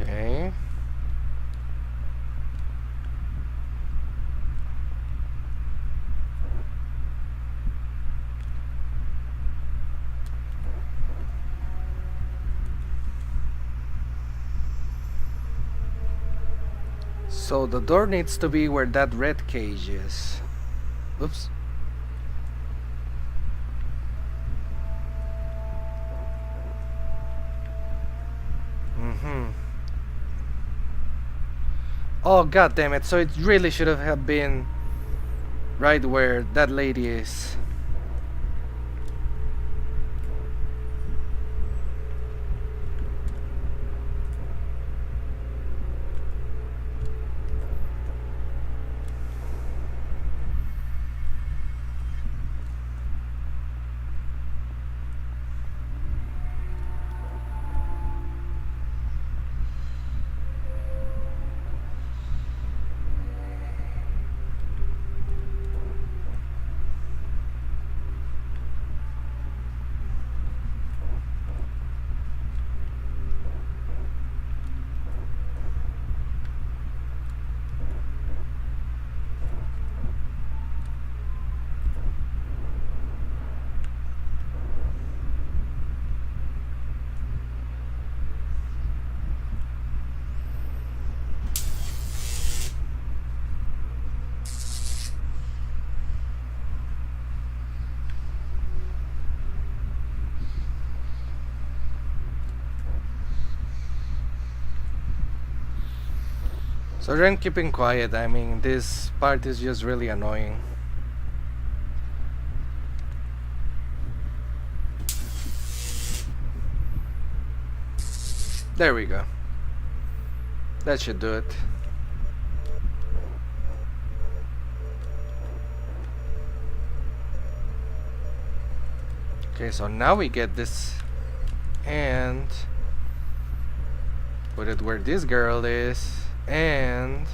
Okay. So the door needs to be where that red cage is. Oops. Oh, god damn it. So it really should have been right where that lady is. So then keeping quiet, I mean, this part is just really annoying. There we go. That should do it. Okay, so now we get this and put it where this girl is, and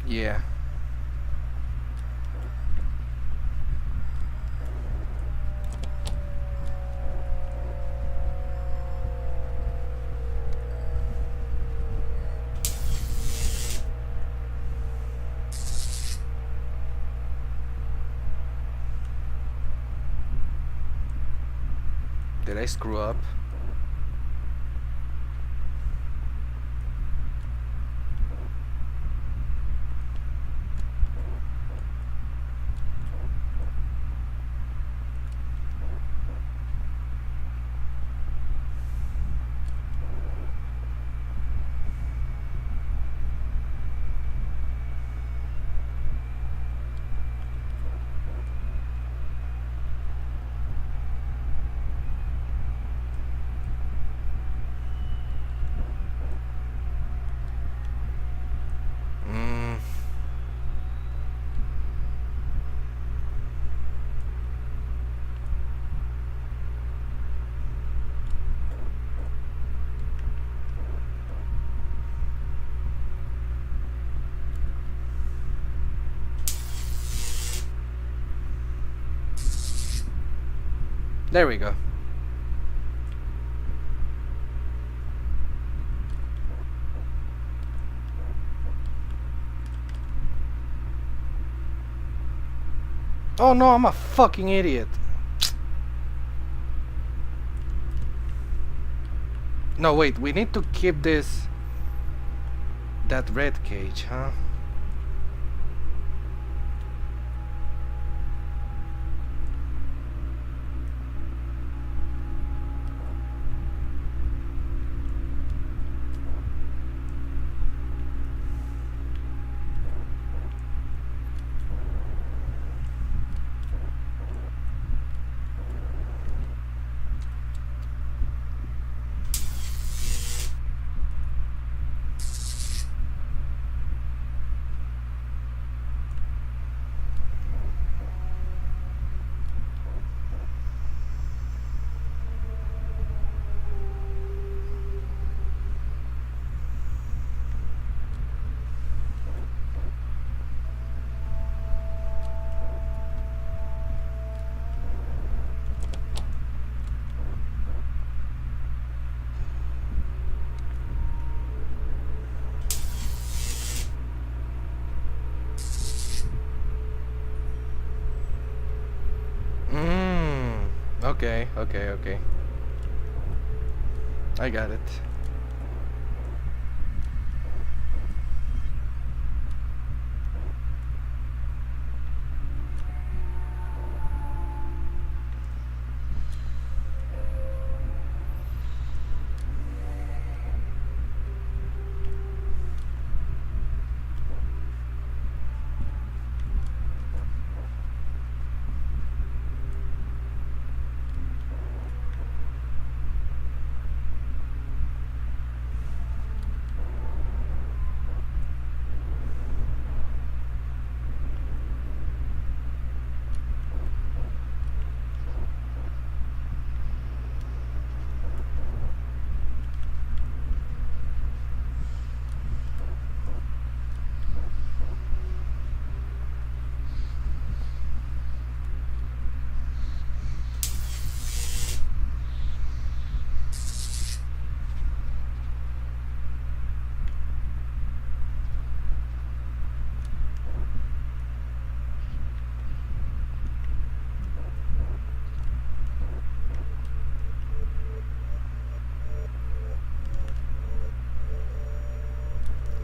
yeah. Did I screw up? There we go. Oh no, I'm a fucking idiot. No, wait, we need to keep that red cage, huh? Okay. I got it.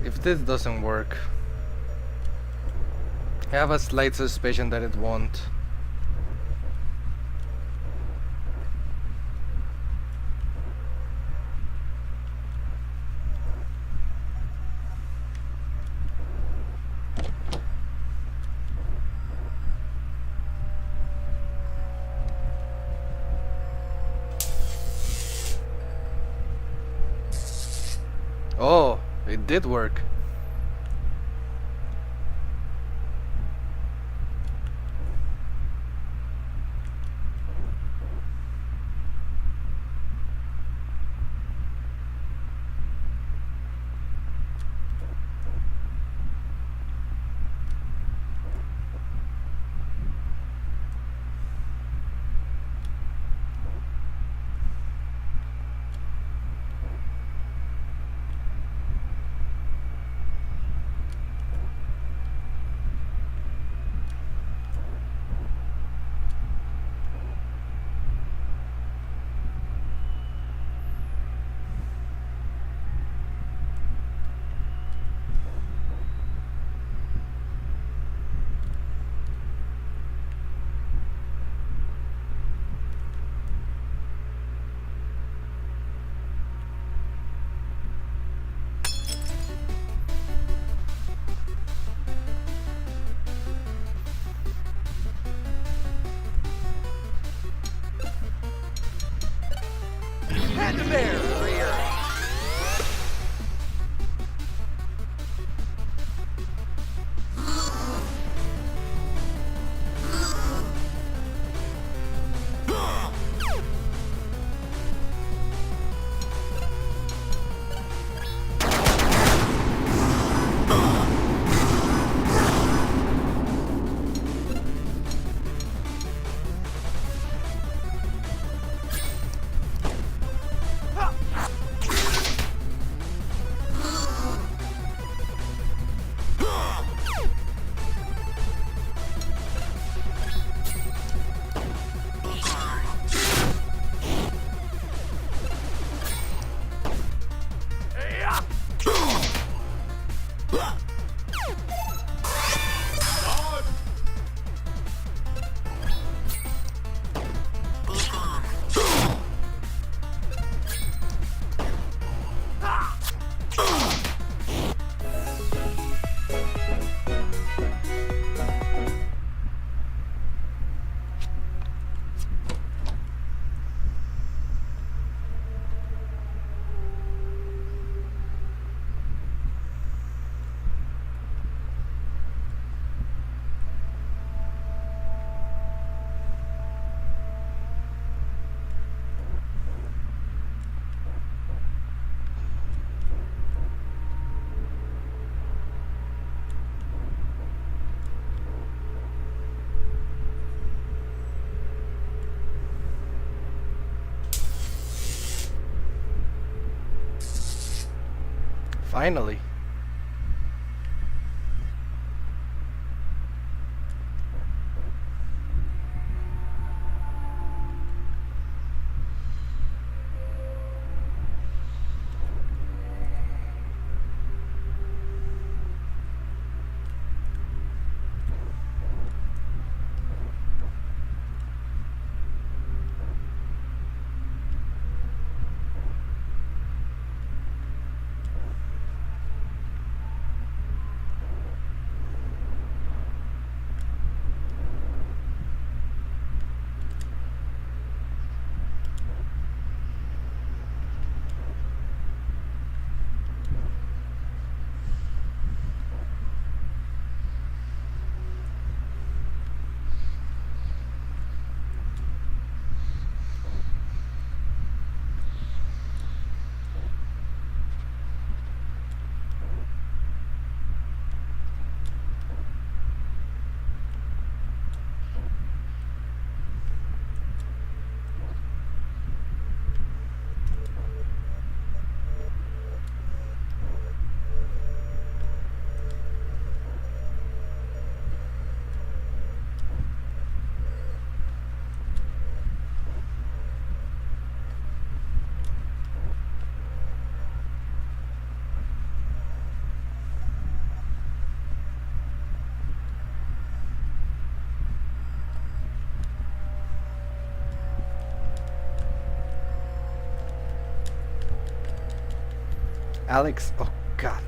If this doesn't work, I have a slight suspicion that it won't. did work. Had the bear rear. Finally. Alex, oh god.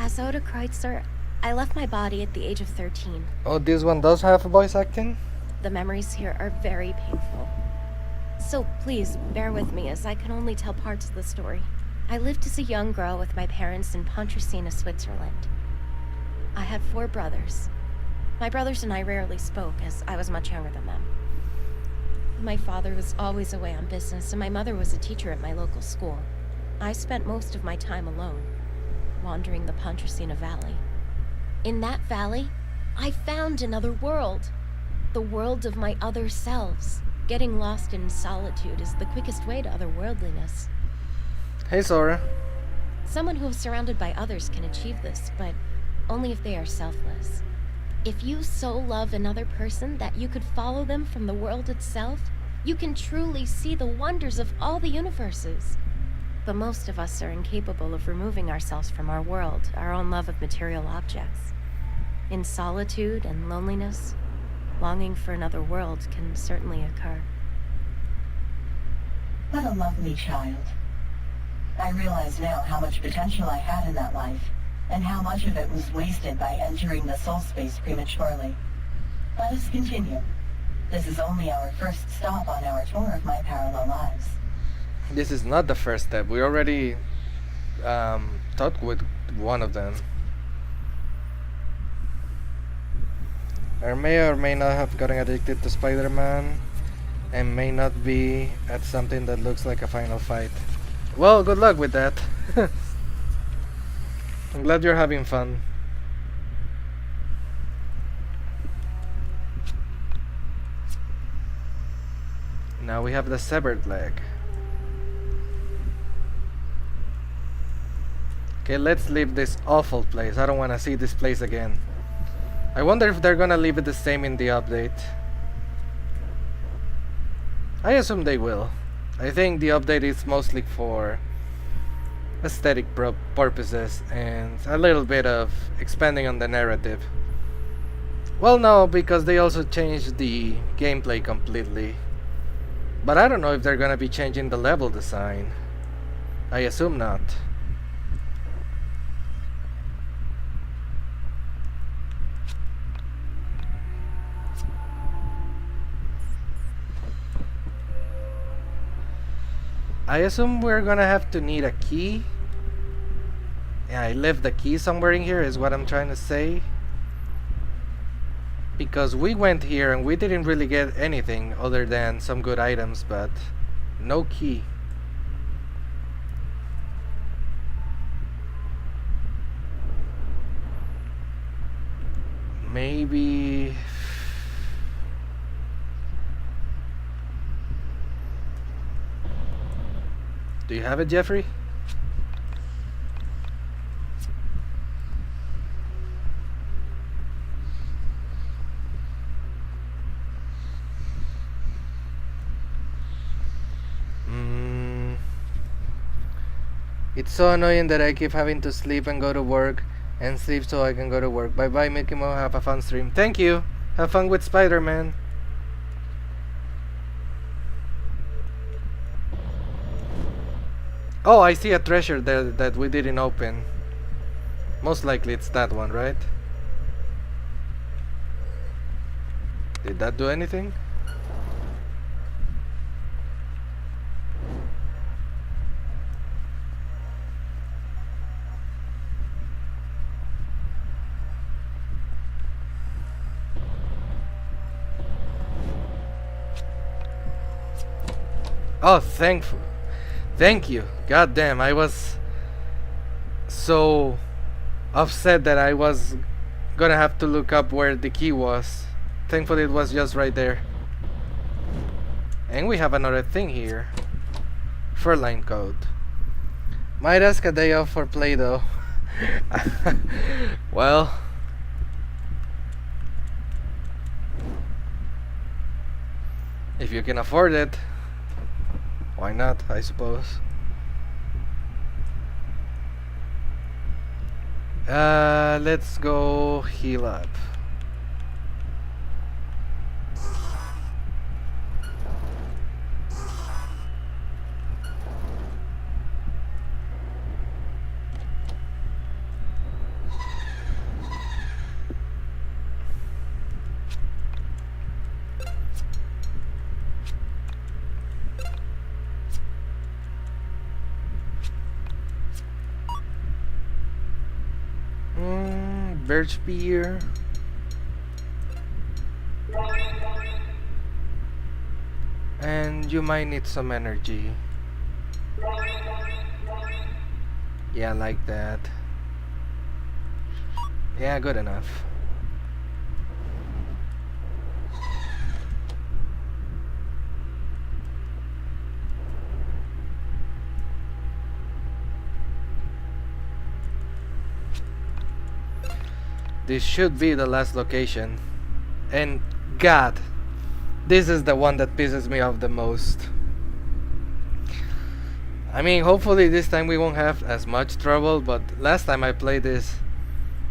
As Oda Kreutzer, I left my body at the age of 13. Oh, this one does have voice acting? The memories here are very painful. So please, bear with me as I can only tell parts of the story. I lived as a young girl with my parents in Pontresina, Switzerland. I had 4 brothers. My brothers and I rarely spoke, as I was much younger than them. My father was always away on business, and my mother was a teacher at my local school. I spent most of my time alone, wandering the Pontresina Valley. In that valley, I found another world. The world of my other selves. Getting lost in solitude is the quickest way to otherworldliness. Hey, Sora. Someone who is surrounded by others can achieve this, but only if they are selfless. If you so love another person that you could follow them from the world itself, you can truly see the wonders of all the universes. But most of us are incapable of removing ourselves from our world, our own love of material objects. In solitude and loneliness, longing for another world can certainly occur. What a lovely child. I realize now how much potential I had in that life, and how much of it was wasted by entering the soul space prematurely. Let us continue. This is only our first stop on our tour of my parallel lives. This is not the first step. We already talked with one of them. I may or may not have gotten addicted to Spider-Man, and may not be at something that looks like a final fight. Well, good luck with that. I'm glad you're having fun. Now we have the severed leg. Okay, let's leave this awful place. I don't want to see this place again. I wonder if they're gonna leave it the same in the update. I assume they will. I think the update is mostly for aesthetic purposes and a little bit of expanding on the narrative. Well, no, because they also changed the gameplay completely. But I don't know if they're gonna be changing the level design. I assume not. I assume we're gonna have to need a key. Yeah, I left the key somewhere in here is what I'm trying to say. Because we went here and we didn't really get anything other than some good items, but no key. Maybe... Do you have it, Jeffery? It's so annoying that I keep having to sleep and go to work, and sleep so I can go to work. Bye bye, Mickey Mo. Have a fun stream. Thank you. Have fun with Spider-Man. Oh, I see a treasure there that we didn't open. Most likely it's that one, right? Did that do anything? Oh, thankful. Thank you. God damn, I was so upset that I was gonna have to look up where the key was. Thankfully it was just right there. And we have another thing here. Furline code. Might ask a day off for play though. Well, if you can afford it, why not, I suppose. Let's go heal up. Birch beer. And you might need some energy. Yeah, like that. Yeah, good enough. This should be the last location. And God, this is the one that pisses me off the most. I mean, hopefully this time we won't have as much trouble, but last time I played this,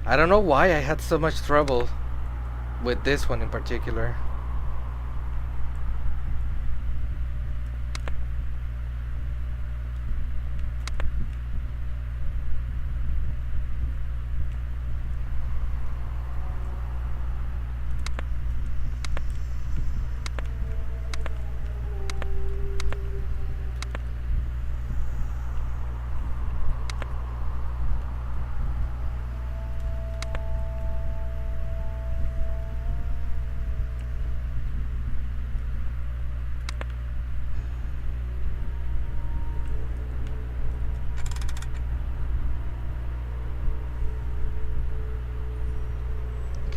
I don't know why I had so much trouble with this one in particular.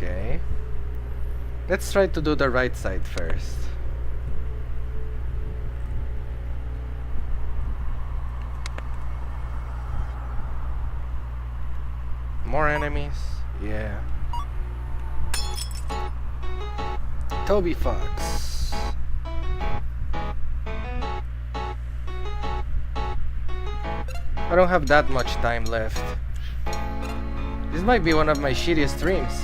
Okay. Let's try to do the right side first. More enemies? Yeah. Toby Fox. I don't have that much time left. This might be one of my shittiest streams.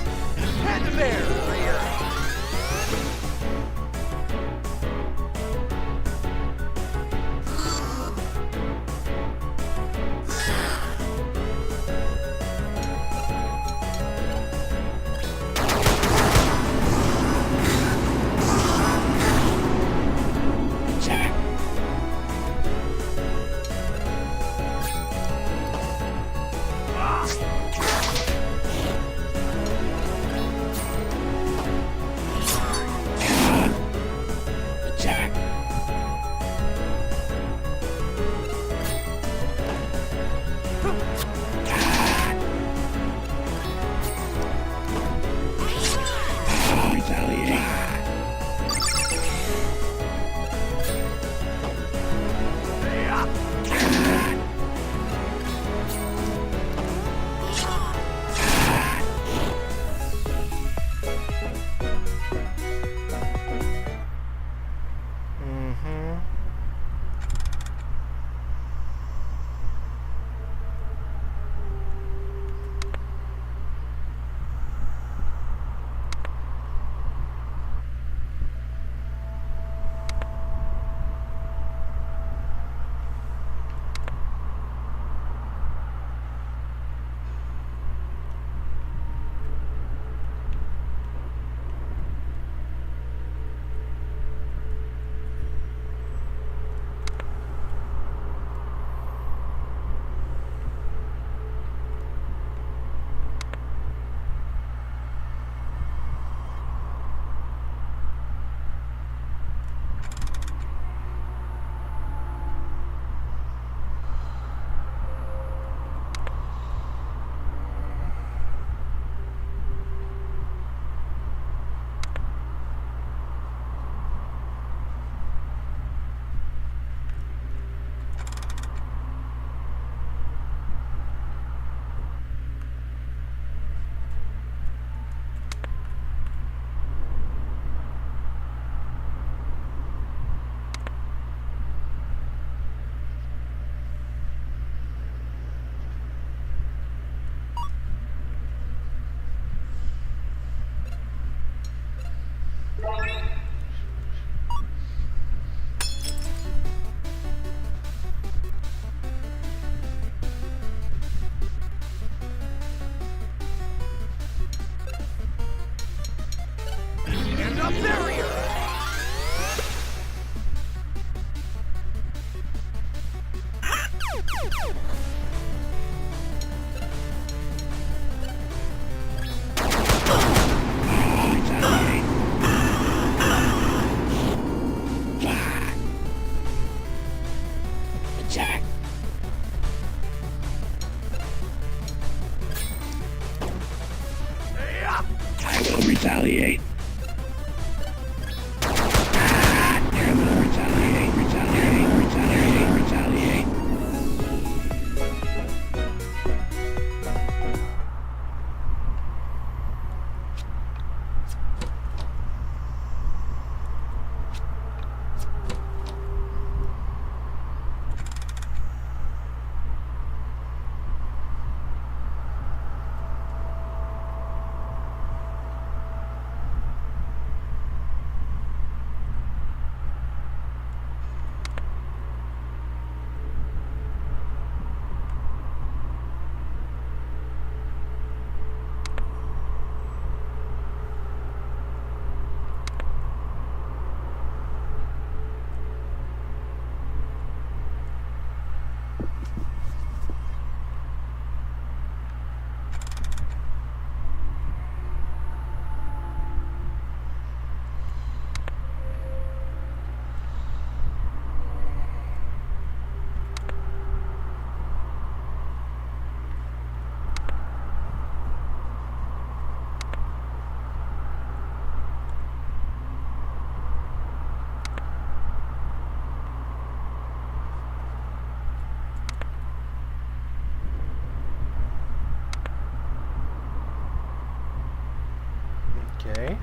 retaliate. You're gonna retaliate, retaliate, retaliate, retaliate. Okay.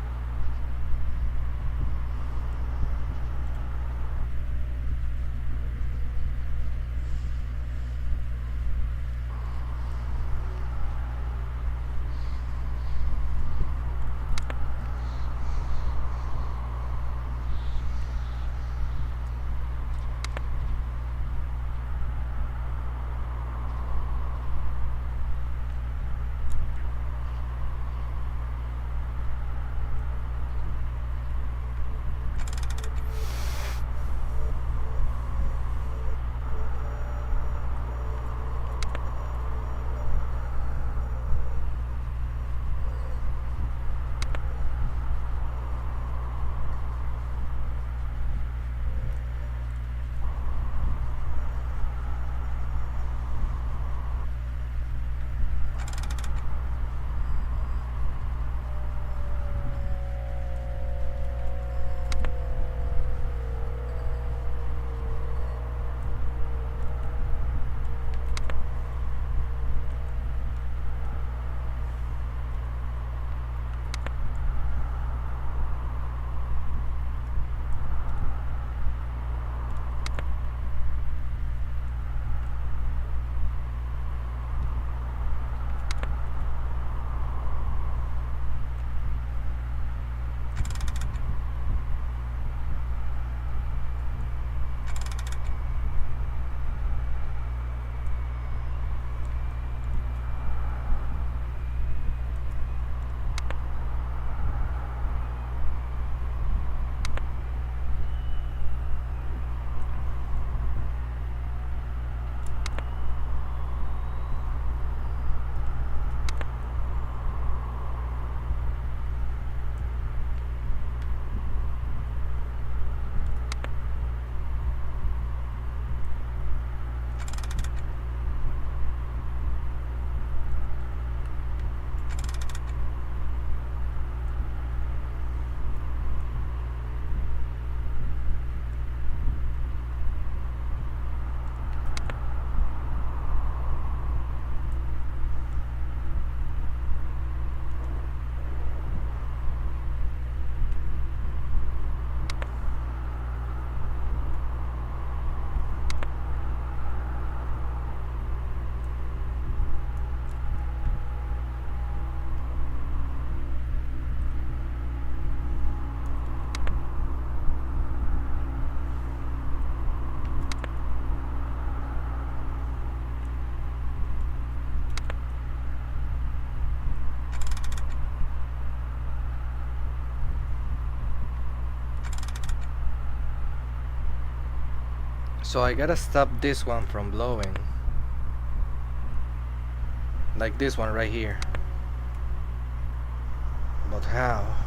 So I gotta stop this one from blowing. Like this one right here. But how?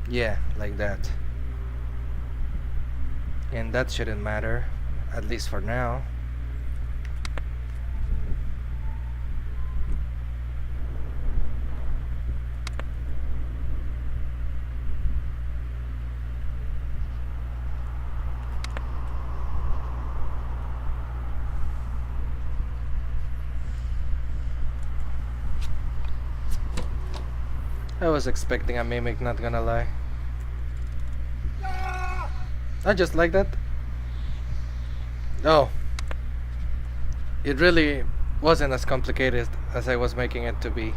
Yeah, like that. And that shouldn't matter, at least for now. I was expecting a mimic, not gonna lie. I just like that. Oh. It really wasn't as complicated as I was making it to be.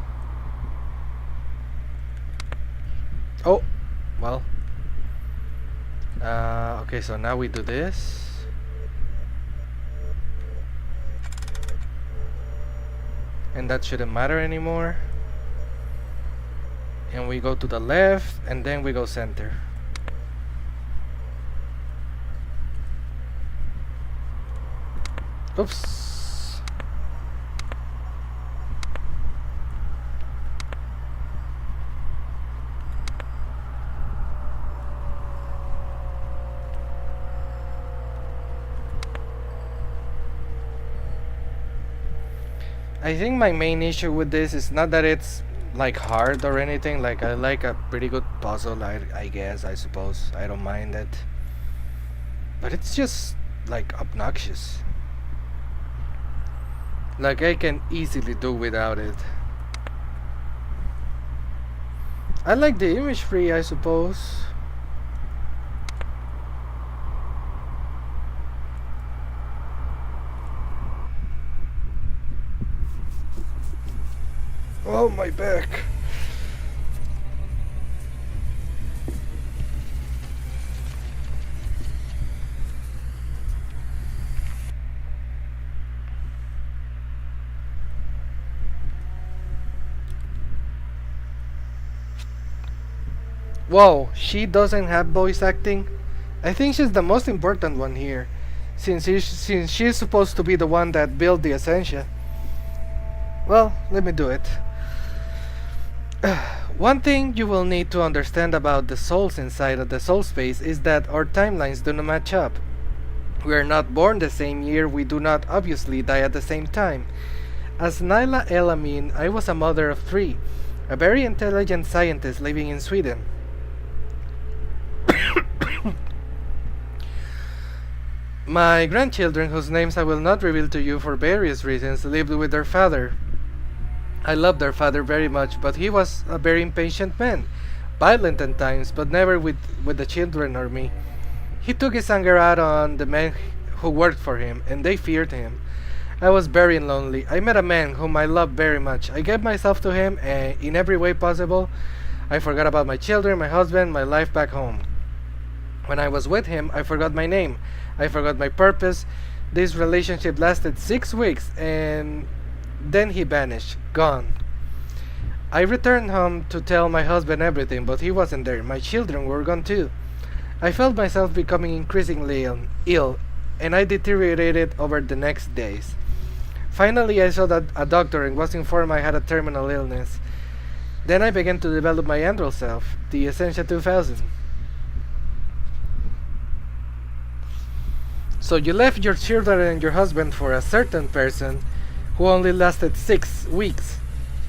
Oh, well. Okay, so now we do this. And that shouldn't matter anymore. And we go to the left, and then we go center. Oops. I think my main issue with this is not that it's like hard or anything. Like, I like a pretty good puzzle, I guess, I suppose. I don't mind it. But it's just like obnoxious. Like, I can easily do without it. I like the imagery, I suppose. Oh, my back. Whoa, she doesn't have voice acting? I think she's the most important one here, since she's supposed to be the one that built the Essentia. Well, let me do it. One thing you will need to understand about the souls inside of the soul space is that our timelines do not match up. We are not born the same year, we do not obviously die at the same time. As Naila El-Amin, I was a mother of 3, a very intelligent scientist living in Sweden. My grandchildren, whose names I will not reveal to you for various reasons, lived with their father. I loved their father very much, but he was a very impatient man, violent at times, but never with the children or me. He took his anger out on the men who worked for him, and they feared him. I was very lonely. I met a man whom I loved very much. I gave myself to him in every way possible. I forgot about my children, my husband, my life back home. When I was with him, I forgot my name. I forgot my purpose. This relationship lasted 6 weeks, and then he vanished, gone. I returned home to tell my husband everything, but he wasn't there. My children were gone too. I felt myself becoming increasingly ill, and I deteriorated over the next days. Finally, I saw a doctor and was informed I had a terminal illness. Then I began to develop my android self, the Essentia 2000. So you left your children and your husband for a certain person who only lasted 6 weeks,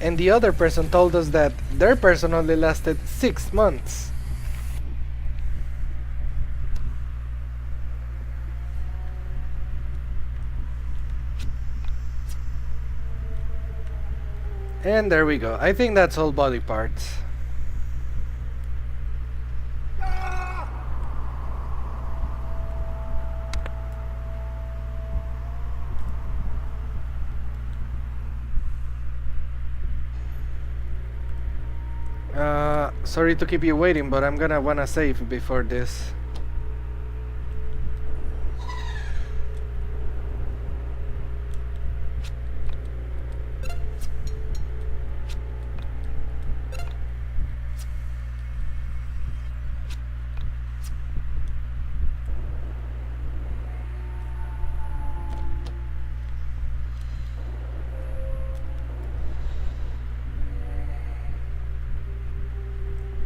and the other person told us that their person only lasted 6 months. And there we go. I think that's all body parts. Sorry to keep you waiting, but I'm gonna wanna save before this.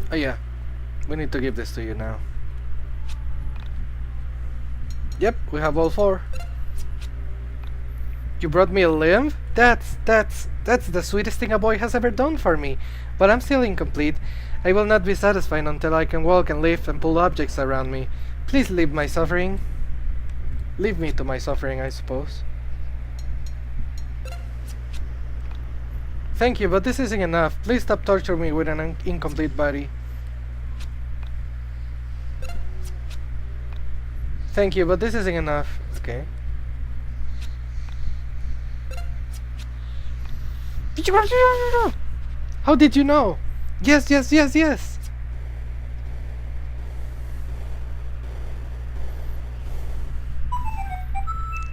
Oh yeah, We need to give this to you now. Yep, we have all 4. You brought me a limb? That's the sweetest thing a boy has ever done for me. But I'm still incomplete. I will not be satisfied until I can walk and lift and pull objects around me. Please leave my suffering. Leave me to my suffering, I suppose. Thank you, but this isn't enough. Please stop torturing me with an incomplete body. Thank you, but this isn't enough. Okay. How did you know? Yes, yes, yes, yes.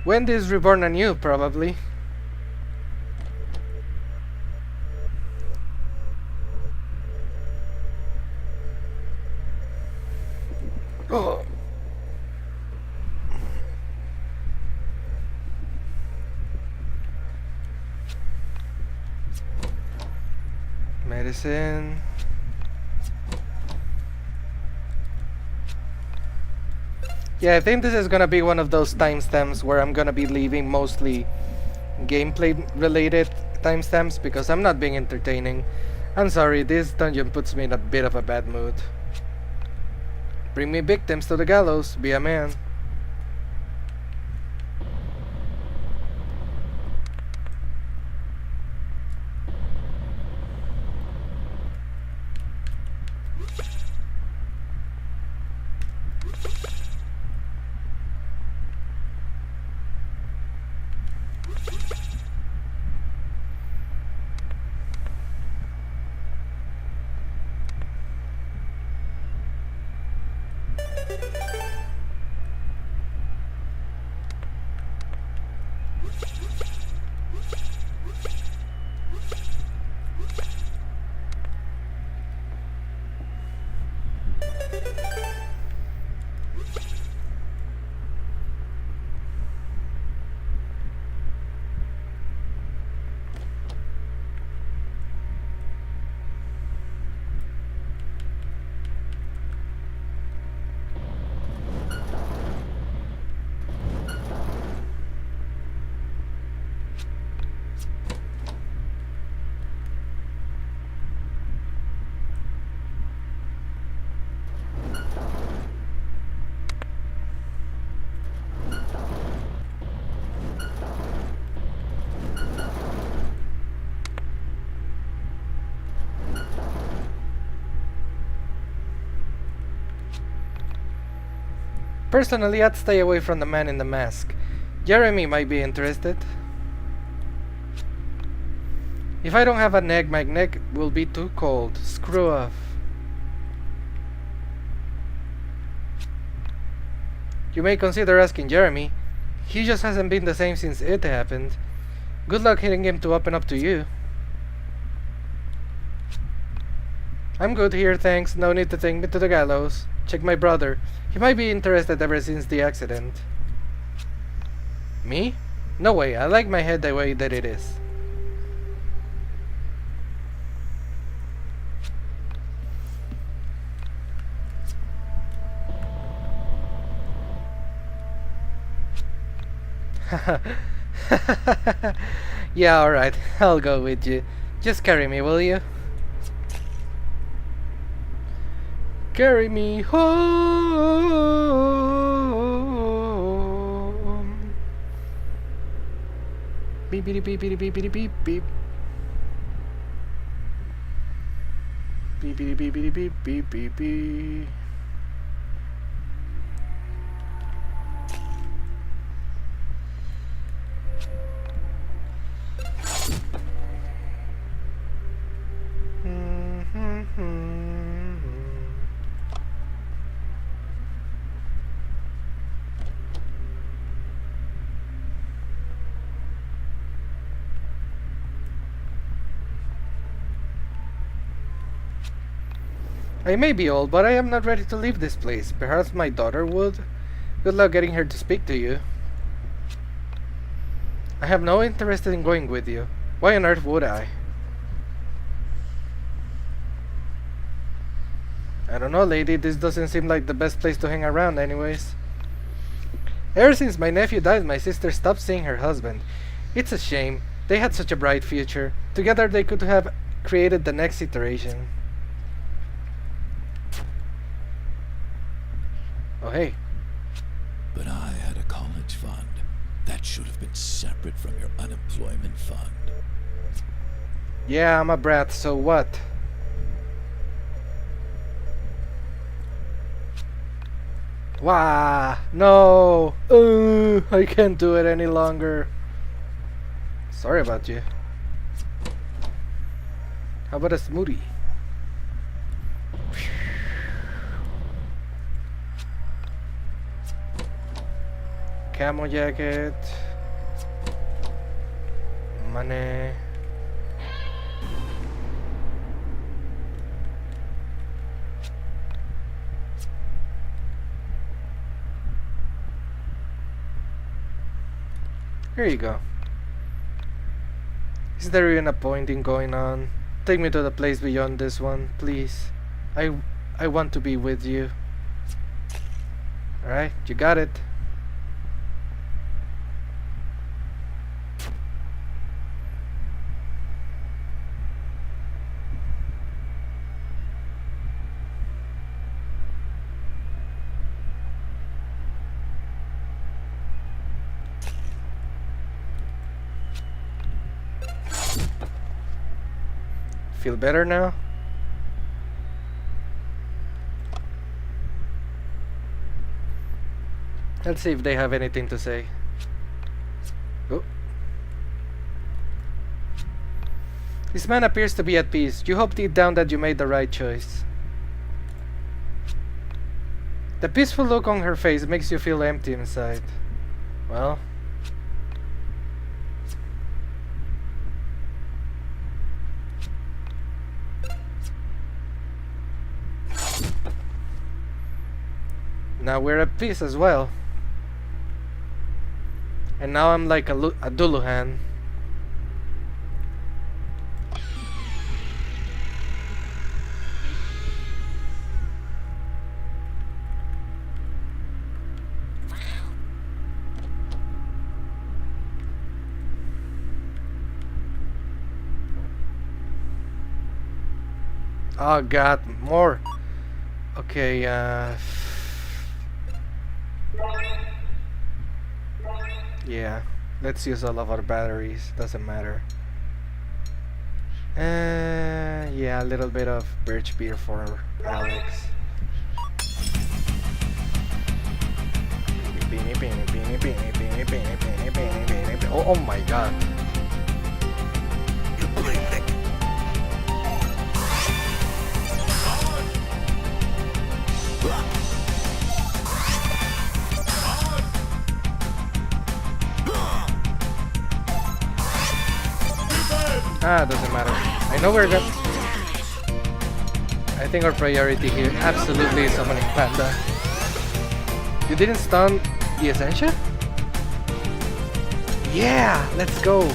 Wendy is reborn anew, probably. Oh. Medicine. Yeah, I think this is gonna be one of those timestamps where I'm gonna be leaving mostly gameplay related timestamps because I'm not being entertaining. I'm sorry, this dungeon puts me in a bit of a bad mood. Bring me victims to the gallows, be a man. Personally, I'd stay away from the man in the mask. Jeremy might be interested. If I don't have an egg, my neck will be too cold. Screw off. You may consider asking Jeremy. He just hasn't been the same since it happened. Good luck hitting him to open up to you. I'm good here, thanks. No need to take me to the gallows. Check my brother. He might be interested ever since the accident. Me? No way. I like my head the way that it is. Yeah, alright. I'll go with you. Just carry me, will you? Carry me home. Beep beep beep beep beep beep beep beep. Beep beep beep beep beep beep beep beep. I may be old, but I am not ready to leave this place. Perhaps my daughter would? Good luck getting her to speak to you. I have no interest in going with you. Why on earth would I? I don't know, lady, this doesn't seem like the best place to hang around anyways. Ever since my nephew died, my sister stopped seeing her husband. It's a shame. They had such a bright future. Together they could have created the next iteration. Oh, hey. But I had a college fund. That should have been separate from your unemployment fund. Yeah, I'm a brat, so what? Wah! No! I can't do it any longer. Sorry about you. How about a smoothie? Camo jacket. Money. Here you go. Is there even a point in going on? Take me to the place beyond this one, please. I want to be with you. Alright, you got it. Feel better now? Let's see if they have anything to say. Oh. This man appears to be at peace. You hope deep down that you made the right choice. The peaceful look on her face makes you feel empty inside. Well... now we're at peace as well. And now I'm like a Duluhan. Oh god, more. Okay, yeah, let's use all of our batteries, doesn't matter. Yeah, a little bit of birch beer for Alex. Oh my god. Ah, doesn't matter. I know we're gonna... I think our priority here absolutely is summoning Panda. You didn't stun the Essentia? Yeah! Let's go!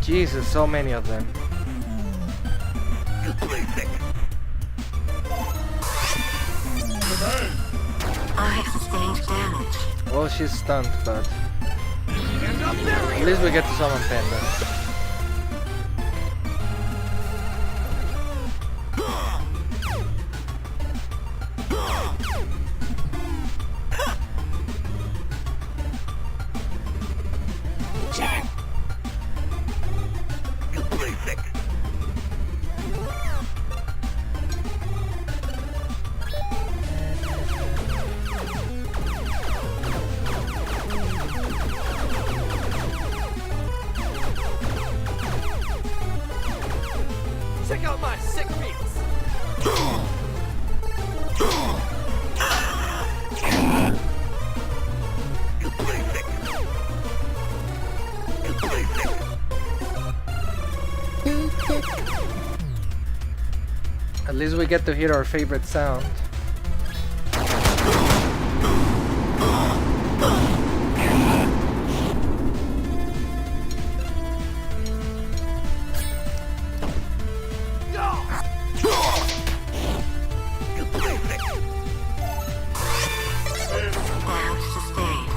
Jesus, so many of them. I sustained damage. Well, she's stunned, but... At least we get to summon Panda. Jack. You play thick. Check out my sick beats. You play thick. You play thick. At least we get to hear our favorite sound. You play thick. Damage sustained.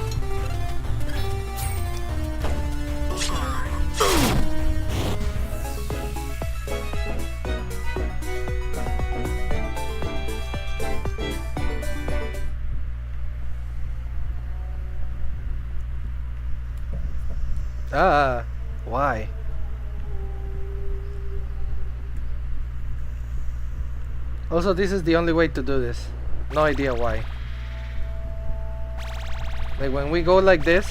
Why? Also, this is the only way to do this. No idea why. Like when we go like this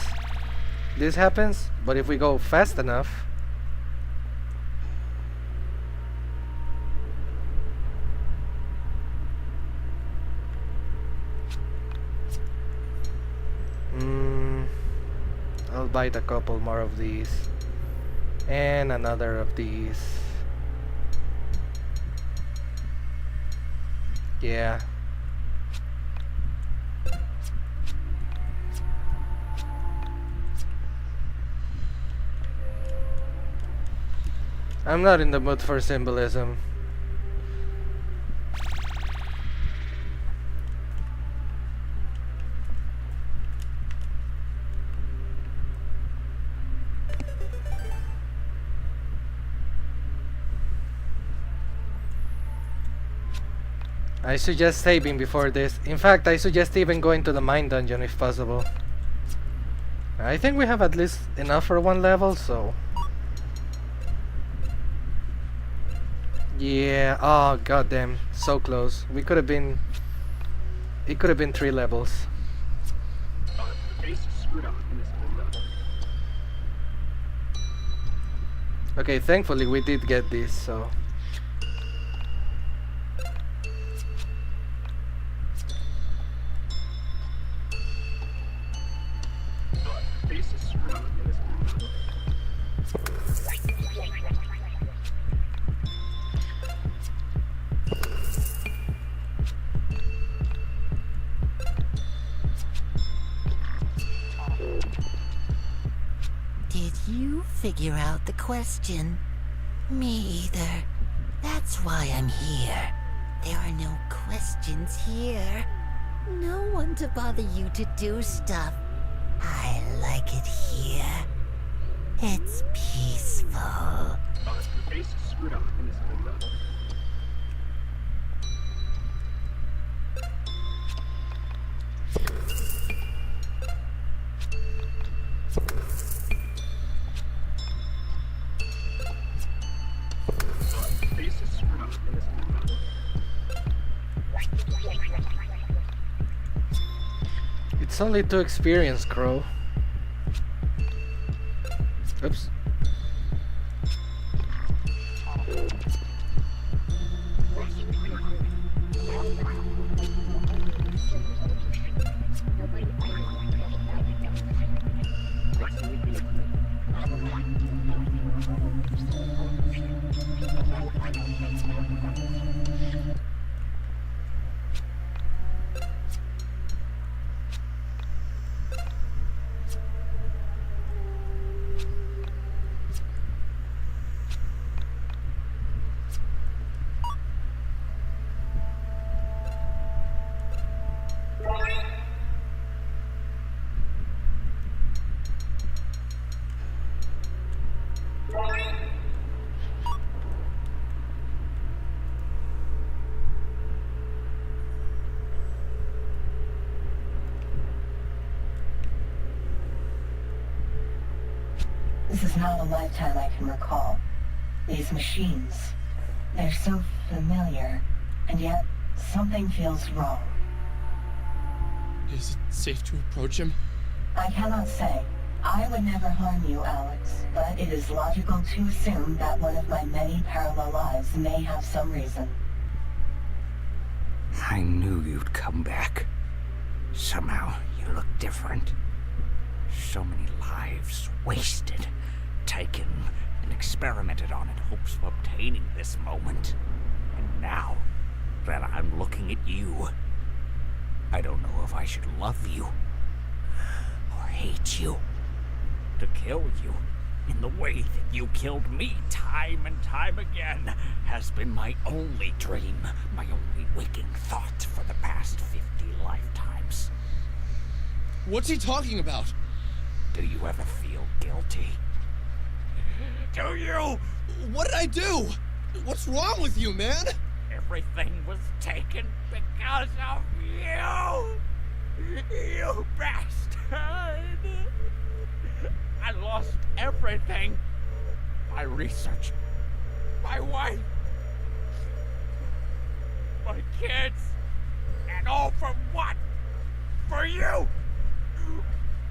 happens, but if we go fast enough, I'll bite a couple more of these and another of these. Yeah. I'm not in the mood for symbolism. I suggest saving before this. In fact, I suggest even going to the mine dungeon if possible. I think we have at least enough for one level, so... Yeah, oh goddamn, so close. We could have been... It could have been 3 levels. Okay, thankfully we did get this, so... Did you figure out the question? Me either. That's why I'm here. There are no questions here. No one to bother you to do stuff. I like it here. It's peaceful. It's only to experience, Krow. Oops. This is not a lifetime I can recall. These machines, they're so familiar, and yet something feels wrong. Is it safe to approach him? I cannot say. I would never harm you, Alex, but it is logical to assume that one of my many parallel lives may have some reason. I knew you'd come back. Somehow, you look different. So many lives wasted, taken, and experimented on in hopes of obtaining this moment. And now that I'm looking at you, I don't know if I should love you or hate you. To kill you in the way that you killed me time and time again has been my only dream, my only waking thought for the past 50 lifetimes. What's he talking about? Do you ever feel guilty? Do you? What did I do? What's wrong with you, man? Everything was taken because of you! You bastard! I lost everything. My research, my wife, my kids, and all for what? For you!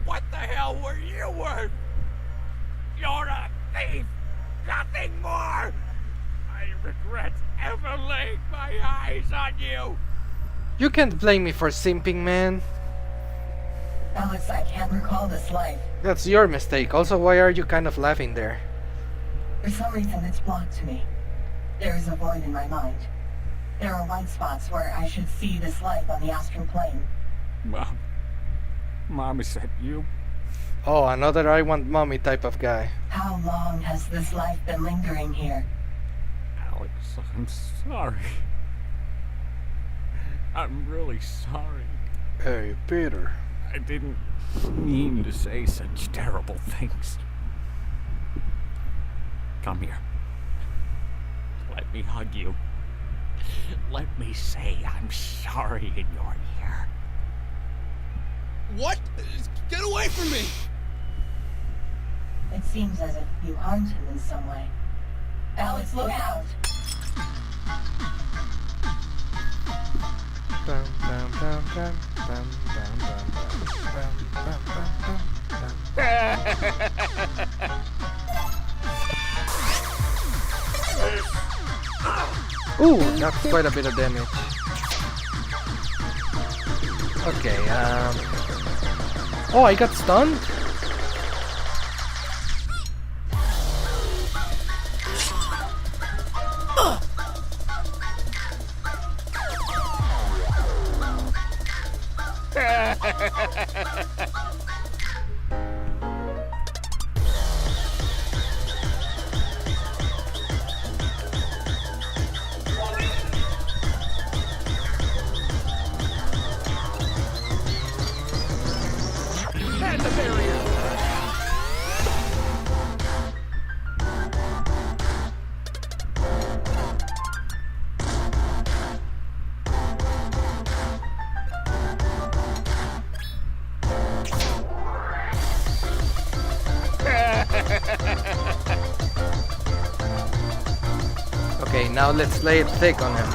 What the hell were you worth? You're a thief! Nothing more! I regret ever laying my eyes on you! You can't blame me for simping, man. Alex, I can't recall this life. That's your mistake. Also, why are you kind of laughing there? For some reason, it's blocked to me. There is a void in my mind. There are white spots where I should see this life on the astral plane. Mom. Mommy said you... Oh, another I want mommy type of guy. How long has this life been lingering here? Alex, I'm sorry. I'm really sorry. Hey, Peter. I didn't mean to say such terrible things. Come here. Let me hug you. Let me say I'm sorry in your ear. What? Get away from me! It seems as if you harmed him in some way. Alex, look out! Bum, bum, bum, bum, bum, bum, bum, bum, bum, bum, bum. Ooh, that's quite a bit of damage. Okay, oh, I got stunned? Okay, now let's lay it thick on him.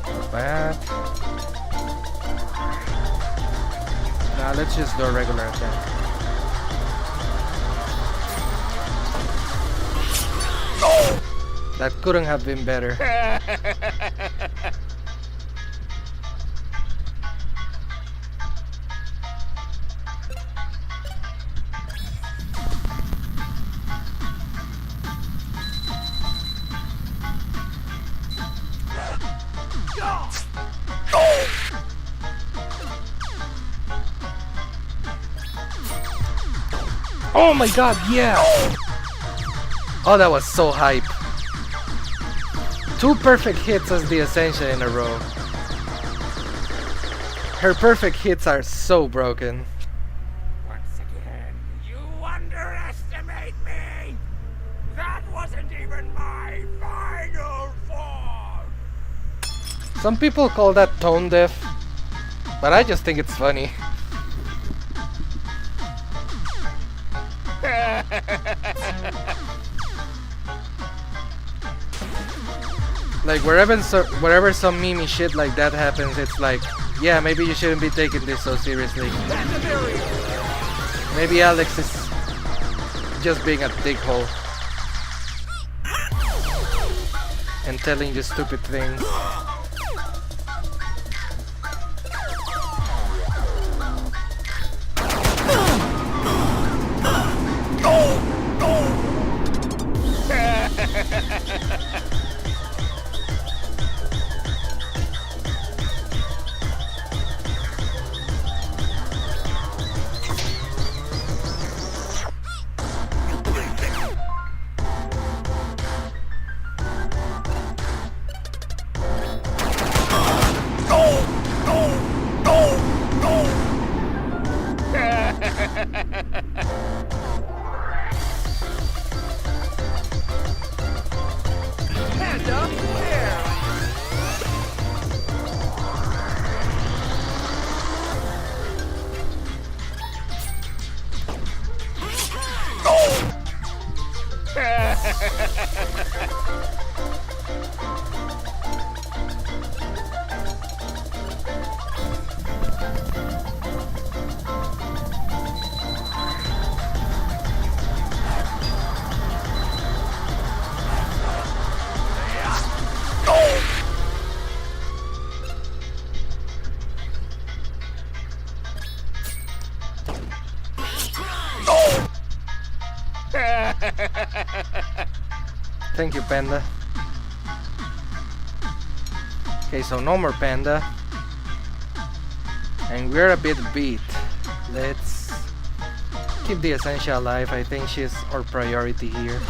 Not bad. Nah, let's just do a regular attack. That couldn't have been better. Oh my god, yeah! Oh, that was so hype. 2 perfect hits as the Eseentia in a row. Her perfect hits are so broken. Once again, you Some people call that tone deaf, but I just think it's funny. Like wherever some meme shit like that happens, it's like, yeah, maybe you shouldn't be taking this so seriously. Maybe Alex is just being a dickhole and telling you stupid things. Thank you, Panda. Okay, so no more Panda. And we're a bit beat. Let's keep the Essentia alive. I think she's our priority here.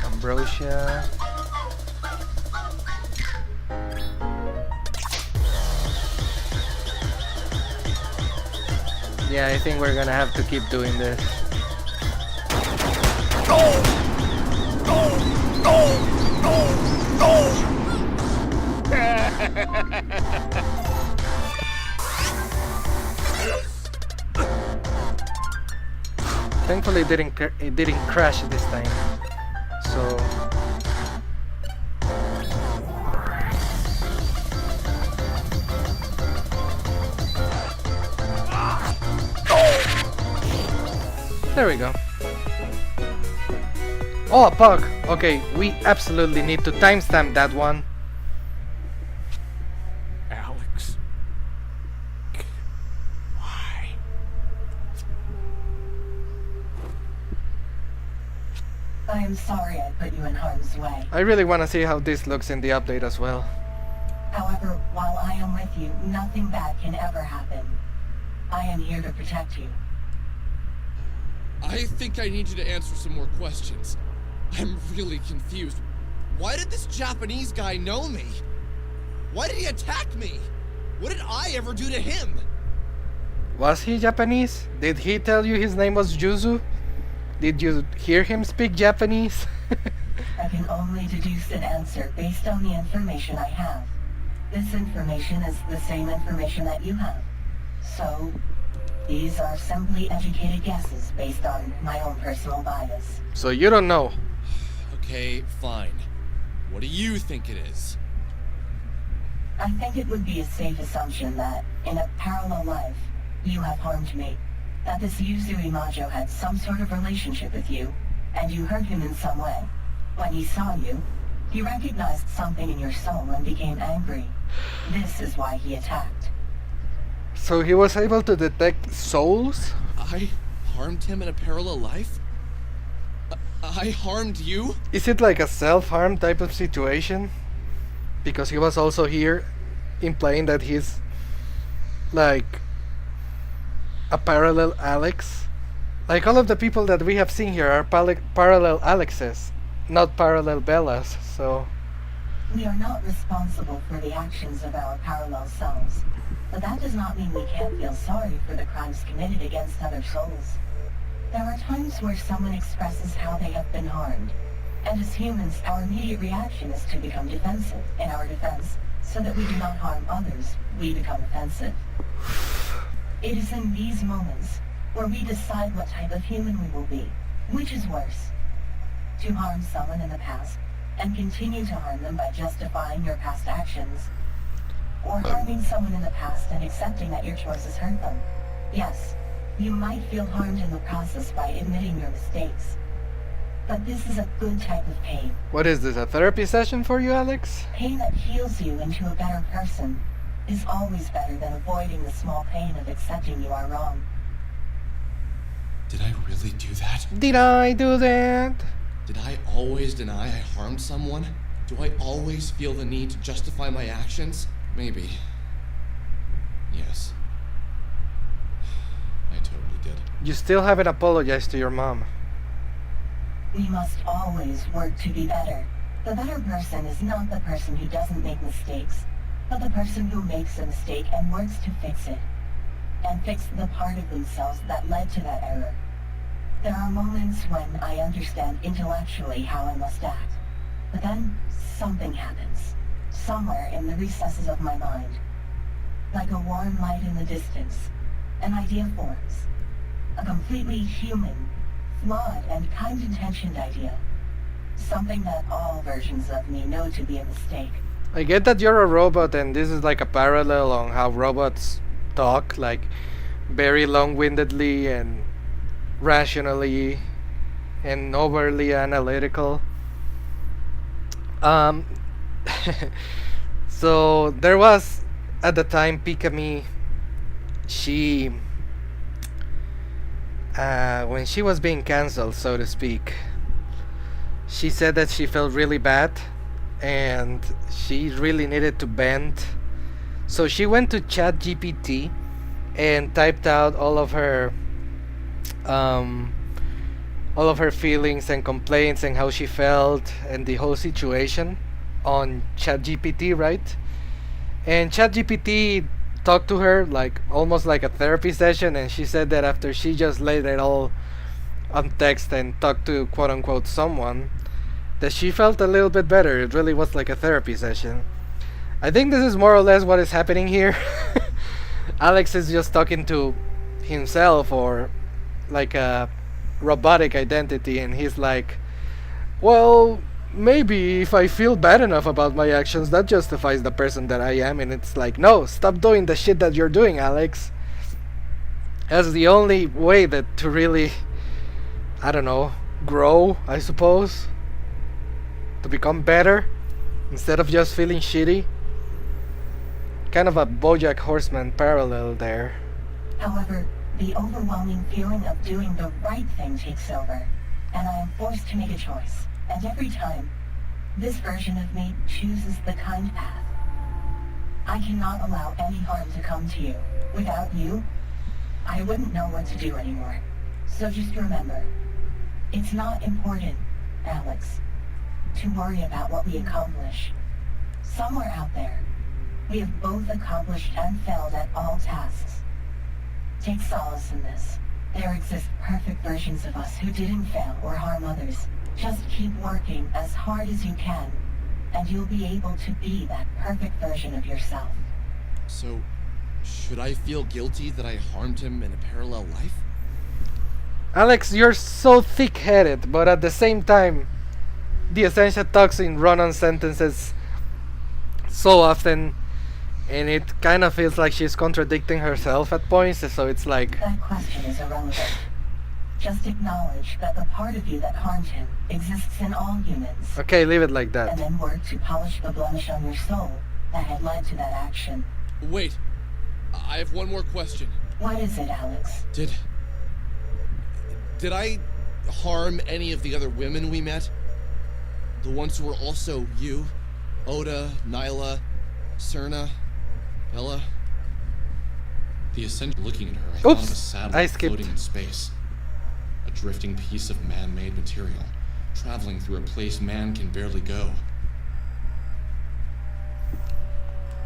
Ambrosia. Yeah, I think we're gonna have to keep doing this. Thankfully, it didn't crash this time. So there we go. Oh, a pug. Okay, we absolutely need to timestamp that one. Alex. Why? I am sorry I put you in harm's way. I really want to see how this looks in the update as well. However, while I am with you, nothing bad can ever happen. I am here to protect you. I think I need you to answer some more questions. I'm really confused. Why did this Japanese guy know me? Why did he attack me? What did I ever do to him? Was he Japanese? Did he tell you his name was Yuzu? Did you hear him speak Japanese? I can only deduce an answer based on the information I have. This information is the same information that you have. So, these are simply educated guesses based on my own personal bias. So you don't know. Okay, fine. What do you think it is? I think it would be a safe assumption that, in a parallel life, you have harmed me. That this Yuzu Imajo had some sort of relationship with you, and you hurt him in some way. When he saw you, he recognized something in your soul and became angry. This is why he attacked. So he was able to detect souls? I harmed him in a parallel life? I harmed you? Is it like a self-harm type of situation? Because he was also here implying that he's like a parallel Alex, Like all of the people that we have seen here are parallel Alexes, not parallel Bellas, so... We are not responsible for the actions of our parallel selves, but that does not mean we can't feel sorry for the crimes committed against other souls. There are times where someone expresses how they have been harmed, and as humans, our immediate reaction is to become defensive in our defense, so that we do not harm others, we become offensive. It is in these moments where we decide what type of human we will be, which is worse. To harm someone in the past, and continue to harm them by justifying your past actions, or harming someone in the past and accepting that your choices hurt them. Yes, you might feel harmed in the process by admitting your mistakes, but this is a good type of pain. What is this, a therapy session for you, Alex? Pain that heals you into a better person is always better than avoiding the small pain of accepting you are wrong. Did I really do that? Did I do that? Did I always deny I harmed someone? Do I always feel the need to justify my actions? Maybe. Yes. I totally did. You still haven't apologized to your mom. We must always work to be better. The better person is not the person who doesn't make mistakes, but the person who makes a mistake and works to fix it, and fix the part of themselves that led to that error. There are moments when I understand intellectually how I must act, but then something happens, somewhere in the recesses of my mind. Like a warm light in the distance, an idea forms. A completely human, flawed, and kind-intentioned idea. Something that all versions of me know to be a mistake. I get that you're a robot and this is like a parallel on how robots talk, like very long-windedly and rationally and overly analytical. So there was at the time Pikamee, she when she was being cancelled, so to speak, she said that she felt really bad and she really needed to vent. So she went to ChatGPT and typed out all of her feelings and complaints and how she felt and the whole situation on ChatGPT, right? And ChatGPT talked to her like almost like a therapy session, and she said that after she just laid it all on text and talked to quote unquote someone, that she felt a little bit better. It really was like a therapy session. I think this is more or less what is happening here. Alex is just talking to himself or like a robotic identity, and he's like, well, maybe if I feel bad enough about my actions, that justifies the person that I am. And it's like, no, stop doing the shit that you're doing, Alex. That's the only way that to really, I don't know, grow, I suppose, to become better instead of just feeling shitty. Kind of a BoJack Horseman parallel there. However, the overwhelming feeling of doing the right thing takes over, and I am forced to make a choice. And every time, this version of me chooses the kind path. I cannot allow any harm to come to you. Without you, I wouldn't know what to do anymore. So just remember, it's not important, Alex, to worry about what we accomplish. Somewhere out there, we have both accomplished and failed at all tasks. Take solace in this. There exist perfect versions of us who didn't fail or harm others. Just keep working as hard as you can, and you'll be able to be that perfect version of yourself. So, should I feel guilty that I harmed him in a parallel life? Alex, you're so thick-headed, but at the same time, the Essentia talks in run-on sentences so often, and it kind of feels like she's contradicting herself at points, so it's like... That question is irrelevant. Just acknowledge that the part of you that harmed him exists in all humans. Okay, leave it like that. And then work to polish the blemish on your soul that had led to that action. Wait, I have one more question. What is it, Alex? Did I harm any of the other women we met? The ones who were also you? Oda, Naila, Serna, Bella? The Essentia looking at her, I thought of a satellite floating in space. drifting piece of man-made material, traveling through a place man can barely go.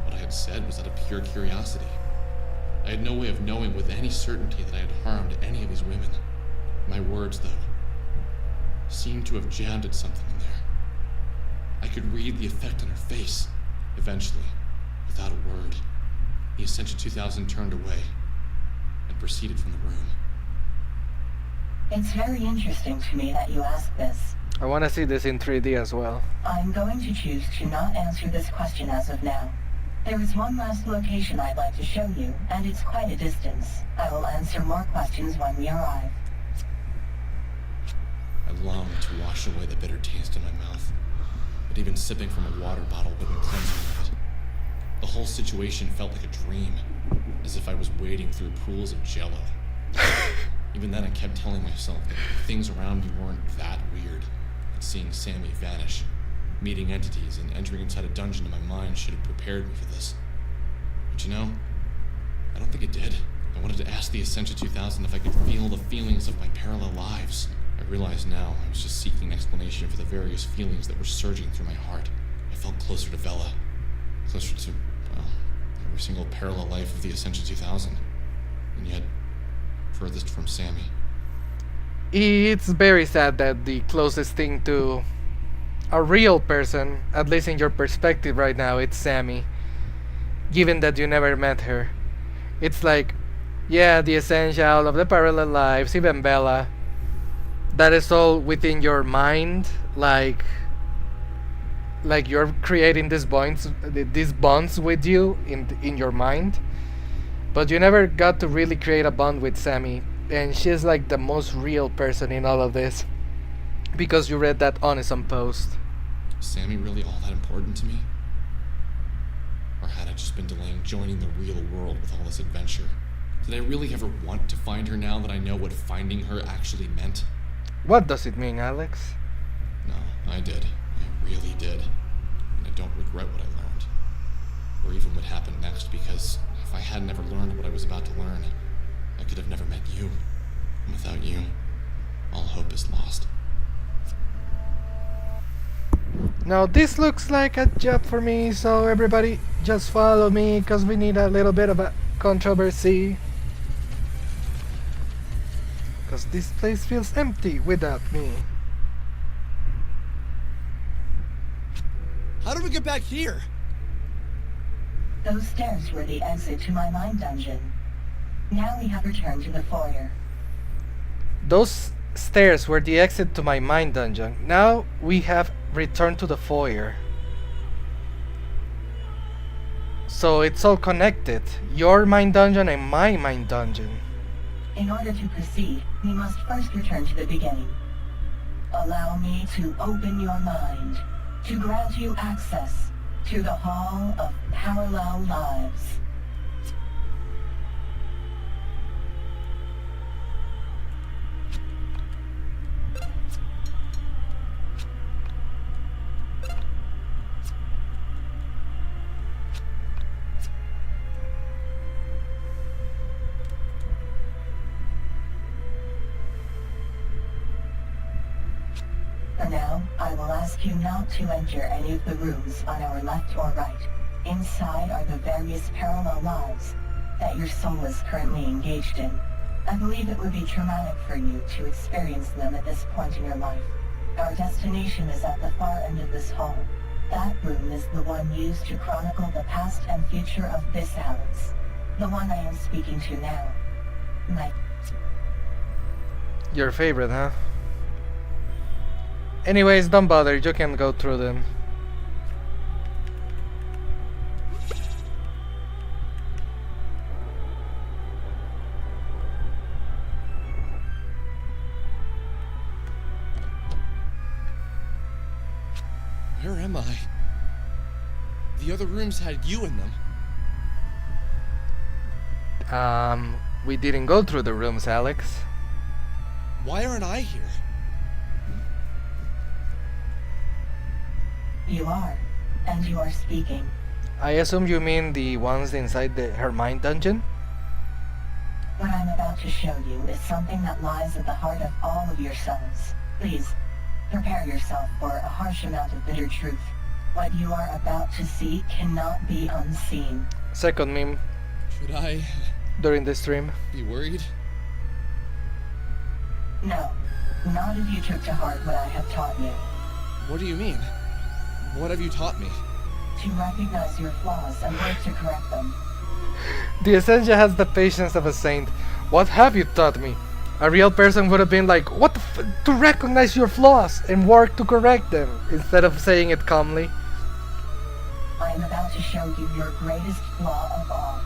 What I had said was out of pure curiosity. I had no way of knowing with any certainty that I had harmed any of these women. My words, though, seemed to have jammed at something in there. I could read the effect on her face. Eventually, without a word, the Essentia 2000 turned away and proceeded from the room. It's very interesting to me that you ask this. I want to see this in 3D as well. I'm going to choose to not answer this question as of now. There is one last location I'd like to show you, and it's quite a distance. I will answer more questions when we arrive. I longed to wash away the bitter taste in my mouth, but even sipping from a water bottle wouldn't cleanse me of it. The whole situation felt like a dream, as if I was wading through pools of jello. Even then I kept telling myself that things around me weren't that weird, and seeing Sammy vanish, meeting entities, and entering inside a dungeon in my mind should have prepared me for this. But you know, I don't think it did. I wanted to ask the Essentia 2000 if I could feel the feelings of my parallel lives. I realized now I was just seeking an explanation for the various feelings that were surging through my heart. I felt closer to Vela, closer to, well, every single parallel life of the Essentia 2000, and yet furthest from Sammy. It's very sad that the closest thing to a real person, at least in your perspective right now, it's Sammy, given that you never met her. It's like, yeah, the Essentia, all of the parallel lives, even Bella, that is all within your mind, like you're creating these bonds with you in your mind, but you never got to really create a bond with Sammy, and she's like the most real person in all of this, because you read that Honest post. Was Sammy really all that important to me? Or had I just been delaying joining the real world with all this adventure? Did I really ever want to find her now that I know what finding her actually meant? What does it mean, Alex? No, I did. I really did. And I don't regret what I learned. Or even what happened next, because if I had never learned what I was about to learn, I could have never met you. And without you, all hope is lost. Now this looks like a job for me, so everybody just follow me, because we need a little bit of a controversy. Because this place feels empty without me. How do we get back here? Those stairs were the exit to my mind dungeon. Now we have returned to the foyer. Those stairs were the exit to my mind dungeon. Now we have returned to the foyer. So it's all connected. Your mind dungeon and my mind dungeon. In order to proceed, we must first return to the beginning. Allow me to open your mind, to grant you access to the Hall of Parallel Lives. For now, I will ask you not to enter any of the rooms on our left or right. Inside are the various parallel lives that your soul is currently engaged in. I believe it would be traumatic for you to experience them at this point in your life. Our destination is at the far end of this hall. That room is the one used to chronicle the past and future of this Alex. The one I am speaking to now. Your favorite, huh? Anyways, don't bother, you can go through them. Where am I? The other rooms had you in them. We didn't go through the rooms, Alex. Why aren't I here? You are, and you are speaking. I assume you mean the ones inside her mind dungeon? What I'm about to show you is something that lies at the heart of all of yourselves. Please, prepare yourself for a harsh amount of bitter truth. What you are about to see cannot be unseen. Second meme Should I during the stream. be worried? No, not if you took to heart what I have taught you. What do you mean? What have you taught me? To recognize your flaws and work to correct them. The Essentia has the patience of a saint. What have you taught me? A real person would have been like, what the to recognize your flaws and work to correct them, instead of saying it calmly. I am about to show you your greatest flaw of all.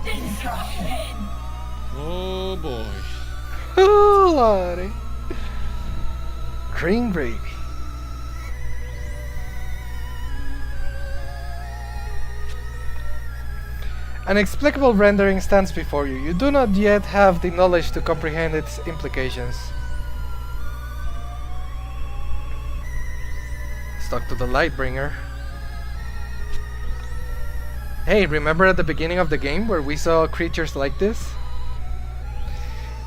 Destruction. Oh boy. Oh, lordy. Cream gravy. An explicable rendering stands before you. You do not yet have the knowledge to comprehend its implications. Stuck to the Lightbringer. Hey, remember at the beginning of the game where we saw creatures like this?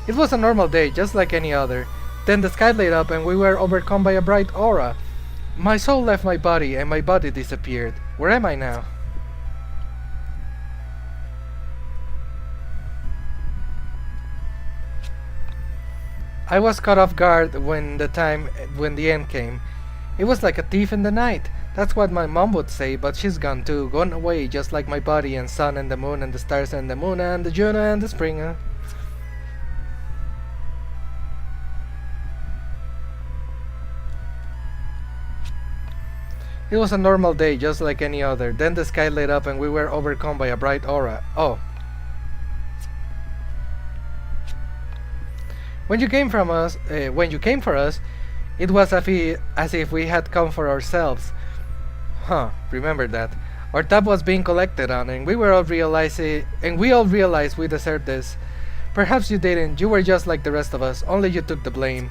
It was a normal day, just like any other. Then the sky lit up and we were overcome by a bright aura. My soul left my body and my body disappeared. Where am I now? I was caught off guard when the end came. It was like a thief in the night. That's what my mom would say, but she's gone too, gone away, just like my body and sun and the moon and the stars and the moon and the Juno and the spring. It was a normal day, just like any other. Then the sky lit up and we were overcome by a bright aura. Oh. When you came for us, it was as if we had come for ourselves. Huh, remember that. Our tab was being collected on, and we all realized we deserved this. Perhaps you didn't. You were just like the rest of us. Only you took the blame.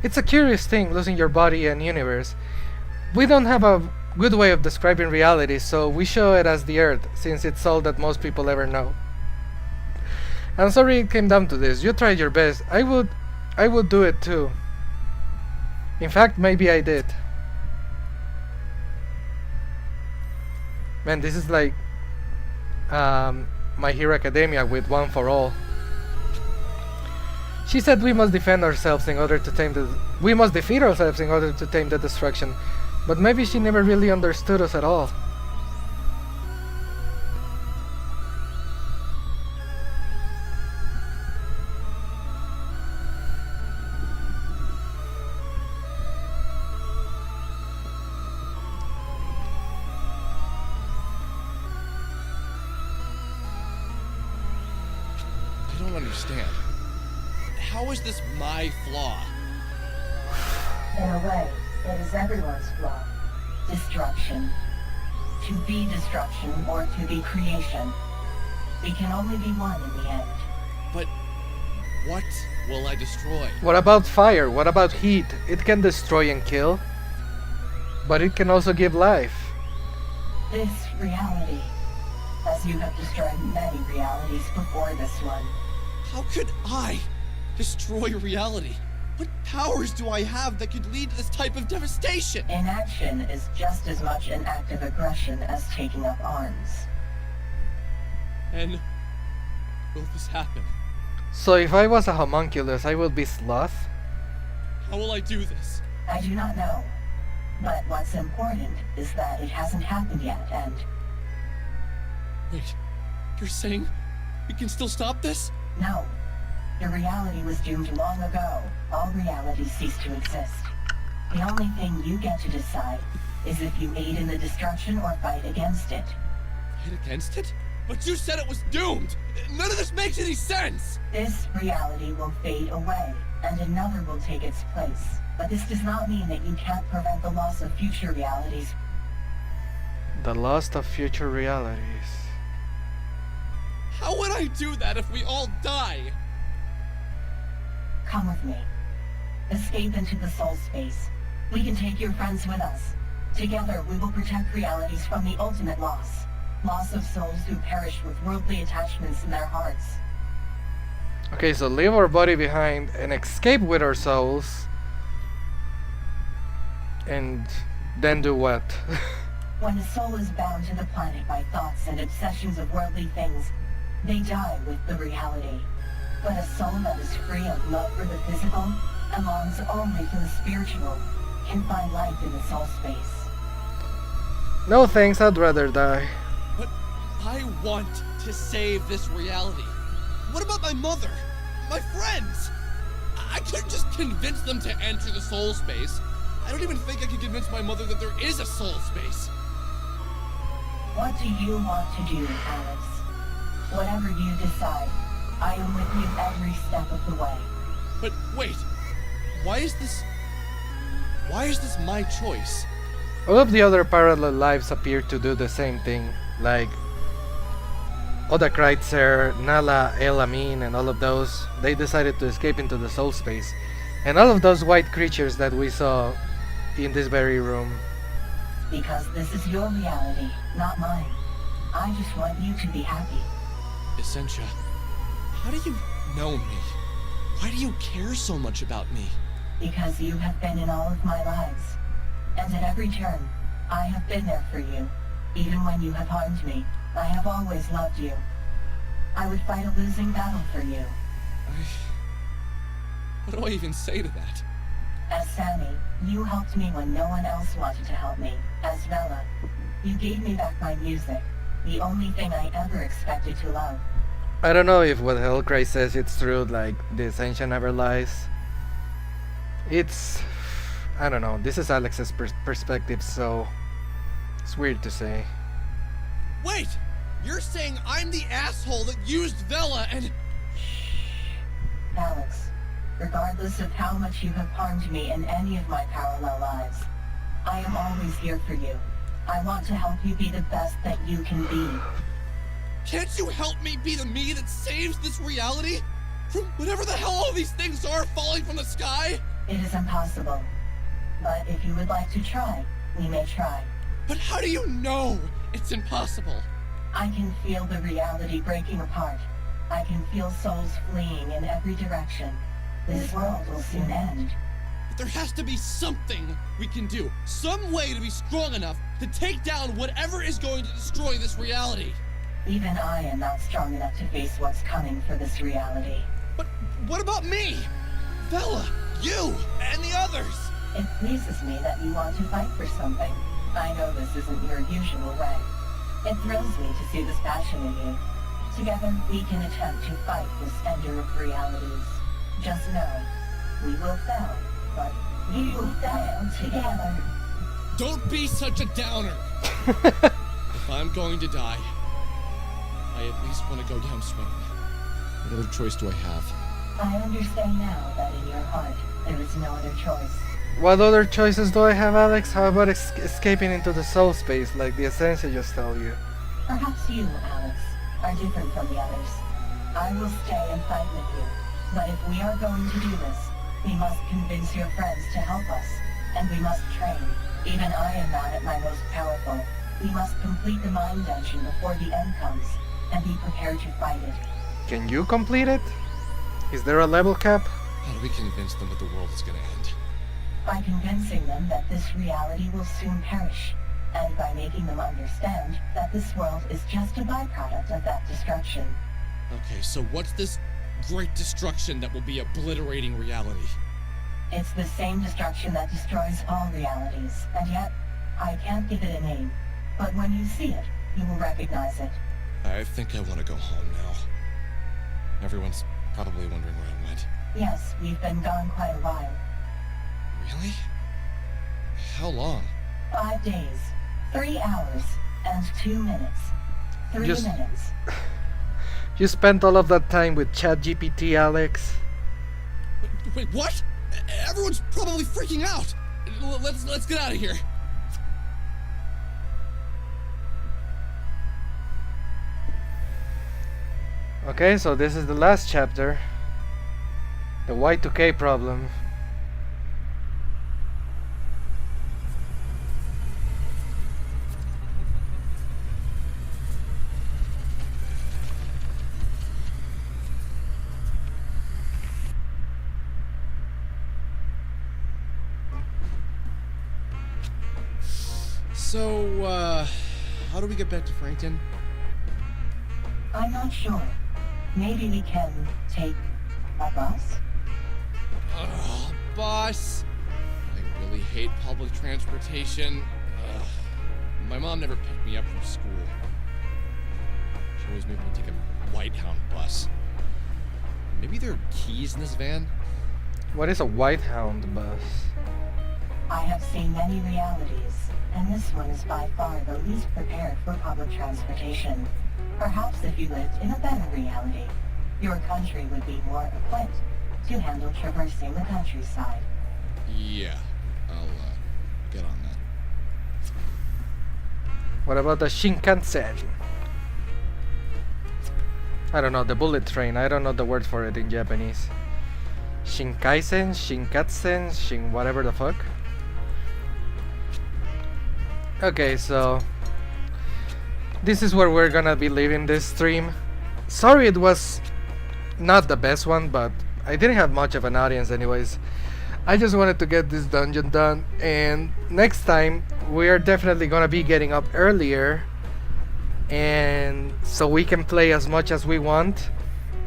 It's a curious thing, losing your body and universe. We don't have a good way of describing reality, so we show it as the Earth, since it's all that most people ever know. I'm sorry it came down to this. You tried your best. I would do it too. In fact, maybe I did. Man, this is like My Hero Academia with One for All. She said we must defend ourselves in order to tame we must defeat ourselves in order to tame the destruction. But maybe she never really understood us at all. I don't understand. How is this my flaw? In a way, it is everyone's flaw. Destruction. To be destruction or to be creation. We can only be one in the end. But what will I destroy? What about fire? What about heat? It can destroy and kill. But it can also give life. This reality, as you have destroyed many realities before this one. How could I destroy reality? What powers do I have that could lead to this type of devastation? Inaction is just as much an act of aggression as taking up arms. And will this happen? So if I was a homunculus, I would be Sloth? How will I do this? I do not know. But what's important is that it hasn't happened yet, and... Wait, you're saying we can still stop this? No. Your reality was doomed long ago. All realities cease to exist. The only thing you get to decide is if you aid in the destruction or fight against it. Fight against it? But you said it was doomed! None of this makes any sense! This reality will fade away, and another will take its place. But this does not mean that you can't prevent the loss of future realities. The loss of future realities. How would I do that if we all die? Come with me. Escape into the soul space. We can take your friends with us. Together, we will protect realities from the ultimate loss. Loss of souls who perish with worldly attachments in their hearts. Okay, so leave our body behind and escape with our souls. And then do what? When a soul is bound to the planet by thoughts and obsessions of worldly things, they die with the reality. But a soul that is free of love for the physical and longs only for the spiritual can find life in the soul space. No thanks, I'd rather die. But I want to save this reality. What about my mother? My friends? I couldn't just convince them to enter the soul space. I don't even think I could convince my mother that there is a soul space. What do you want to do, Alex? Whatever you decide, I am with you every step of the way. But wait, why is this my choice? All of the other parallel lives appear to do the same thing, like Oda Kreutzer, Naila El-Amin, and all of those. They decided to escape into the soul space. And all of those white creatures that we saw in this very room. Because this is your reality, not mine. I just want you to be happy. Essentia, how do you know me? Why do you care so much about me? Because you have been in all of my lives. And at every turn, I have been there for you. Even when you have harmed me, I have always loved you. I would fight a losing battle for you. What do I even say to that? As Sammy, you helped me when no one else wanted to help me. As Bella, you gave me back my music, the only thing I ever expected to love. I don't know if what Hellcry says it's true, like the Essentia never lies. It's... I don't know, this is Alex's perspective, so it's weird to say. Wait! You're saying I'm the asshole that used Vela and... Alex, regardless of how much you have harmed me in any of my parallel lives, I am always here for you. I want to help you be the best that you can be. Can't you help me be the me that saves this reality? From whatever the hell all these things are falling from the sky? It is impossible. But if you would like to try, we may try. But how do you know it's impossible? I can feel the reality breaking apart. I can feel souls fleeing in every direction. This world will soon end. But there has to be something we can do. Some way to be strong enough to take down whatever is going to destroy this reality. Even I am not strong enough to face what's coming for this reality. But what about me? Vela, you, and the others. It pleases me that you want to fight for something. I know this isn't your usual way. It thrills me to see this passion in you. Together, we can attempt to fight this ender of realities. Just know, we will fail, but we will fail together. Don't be such a downer. If I'm going to die, I at least want to go down swinging. What other choice do I have? I understand now that in your heart, there is no other choice. What other choices do I have, Alex? How about escaping into the soul space like the Essentia just told you? Perhaps you, Alex, are different from the others. I will stay and fight with you. But if we are going to do this, we must convince your friends to help us. And we must train. Even I am not at my most powerful. We must complete the mind dungeon before the end comes, and be prepared to fight it. Can you complete it? Is there a level cap? How do we convince them that the world is going to end? By convincing them that this reality will soon perish, and by making them understand that this world is just a byproduct of that destruction. Okay, so what's this great destruction that will be obliterating reality? It's the same destruction that destroys all realities, and yet, I can't give it a name. But when you see it, you will recognize it. I think I want to go home now. Everyone's probably wondering where I went. Yes, we've been gone quite a while. Really? How long? 5 days, 3 hours, and 2 minutes. 3 minutes. You spent all of that time with ChatGPT, Alex? Wait, what? Everyone's probably freaking out. Let's get out of here. Okay, so this is the last chapter. The Y2K problem. So, how do we get back to Frankton? I'm not sure. Maybe we can take a bus? Ugh, bus! I really hate public transportation. Ugh. My mom never picked me up from school. She always made me take a White Hound bus. Maybe there are keys in this van? What is a White Hound bus? I have seen many realities, and this one is by far the least prepared for public transportation. Perhaps if you lived in a better reality, your country would be more equipped to handle traversing the countryside. Yeah, I'll get on that. What about the Shinkansen? I don't know, the bullet train. I don't know the word for it in Japanese. Shinkaisen, Shinkatsen, Shin whatever the fuck. Okay, so this is where we're gonna be leaving this stream. Sorry it was not the best one, but I didn't have much of an audience anyways. I just wanted to get this dungeon done, and next time we are definitely gonna be getting up earlier, and so we can play as much as we want.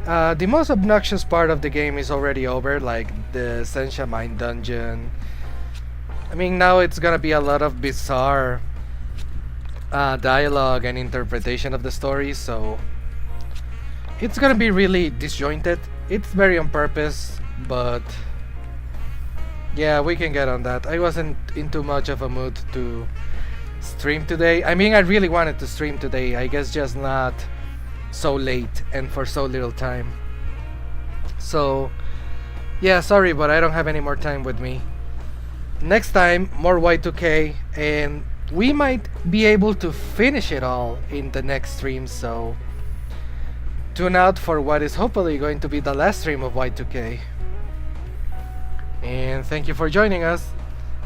The most obnoxious part of the game is already over, like the Essentia Mine dungeon. I mean, now it's gonna be a lot of bizarre dialogue and interpretation of the story, so it's gonna be really disjointed. It's very on purpose, but yeah, we can get on that. I wasn't in too much of a mood to stream today. I mean, I really wanted to stream today, I guess just not so late and for so little time. So yeah, sorry, but I don't have any more time with me. Next time, more Y2K, and we might be able to finish it all in the next stream, so tune out for what is hopefully going to be the last stream of Y2K. And thank you for joining us.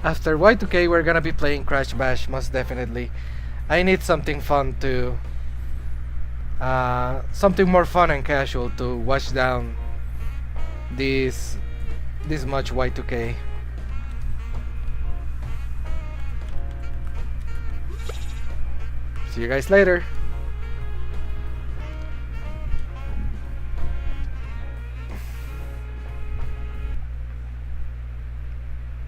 After Y2K, we're gonna be playing Crash Bash, most definitely. I need something fun to... something more fun and casual to wash down this much Y2K. See you guys later.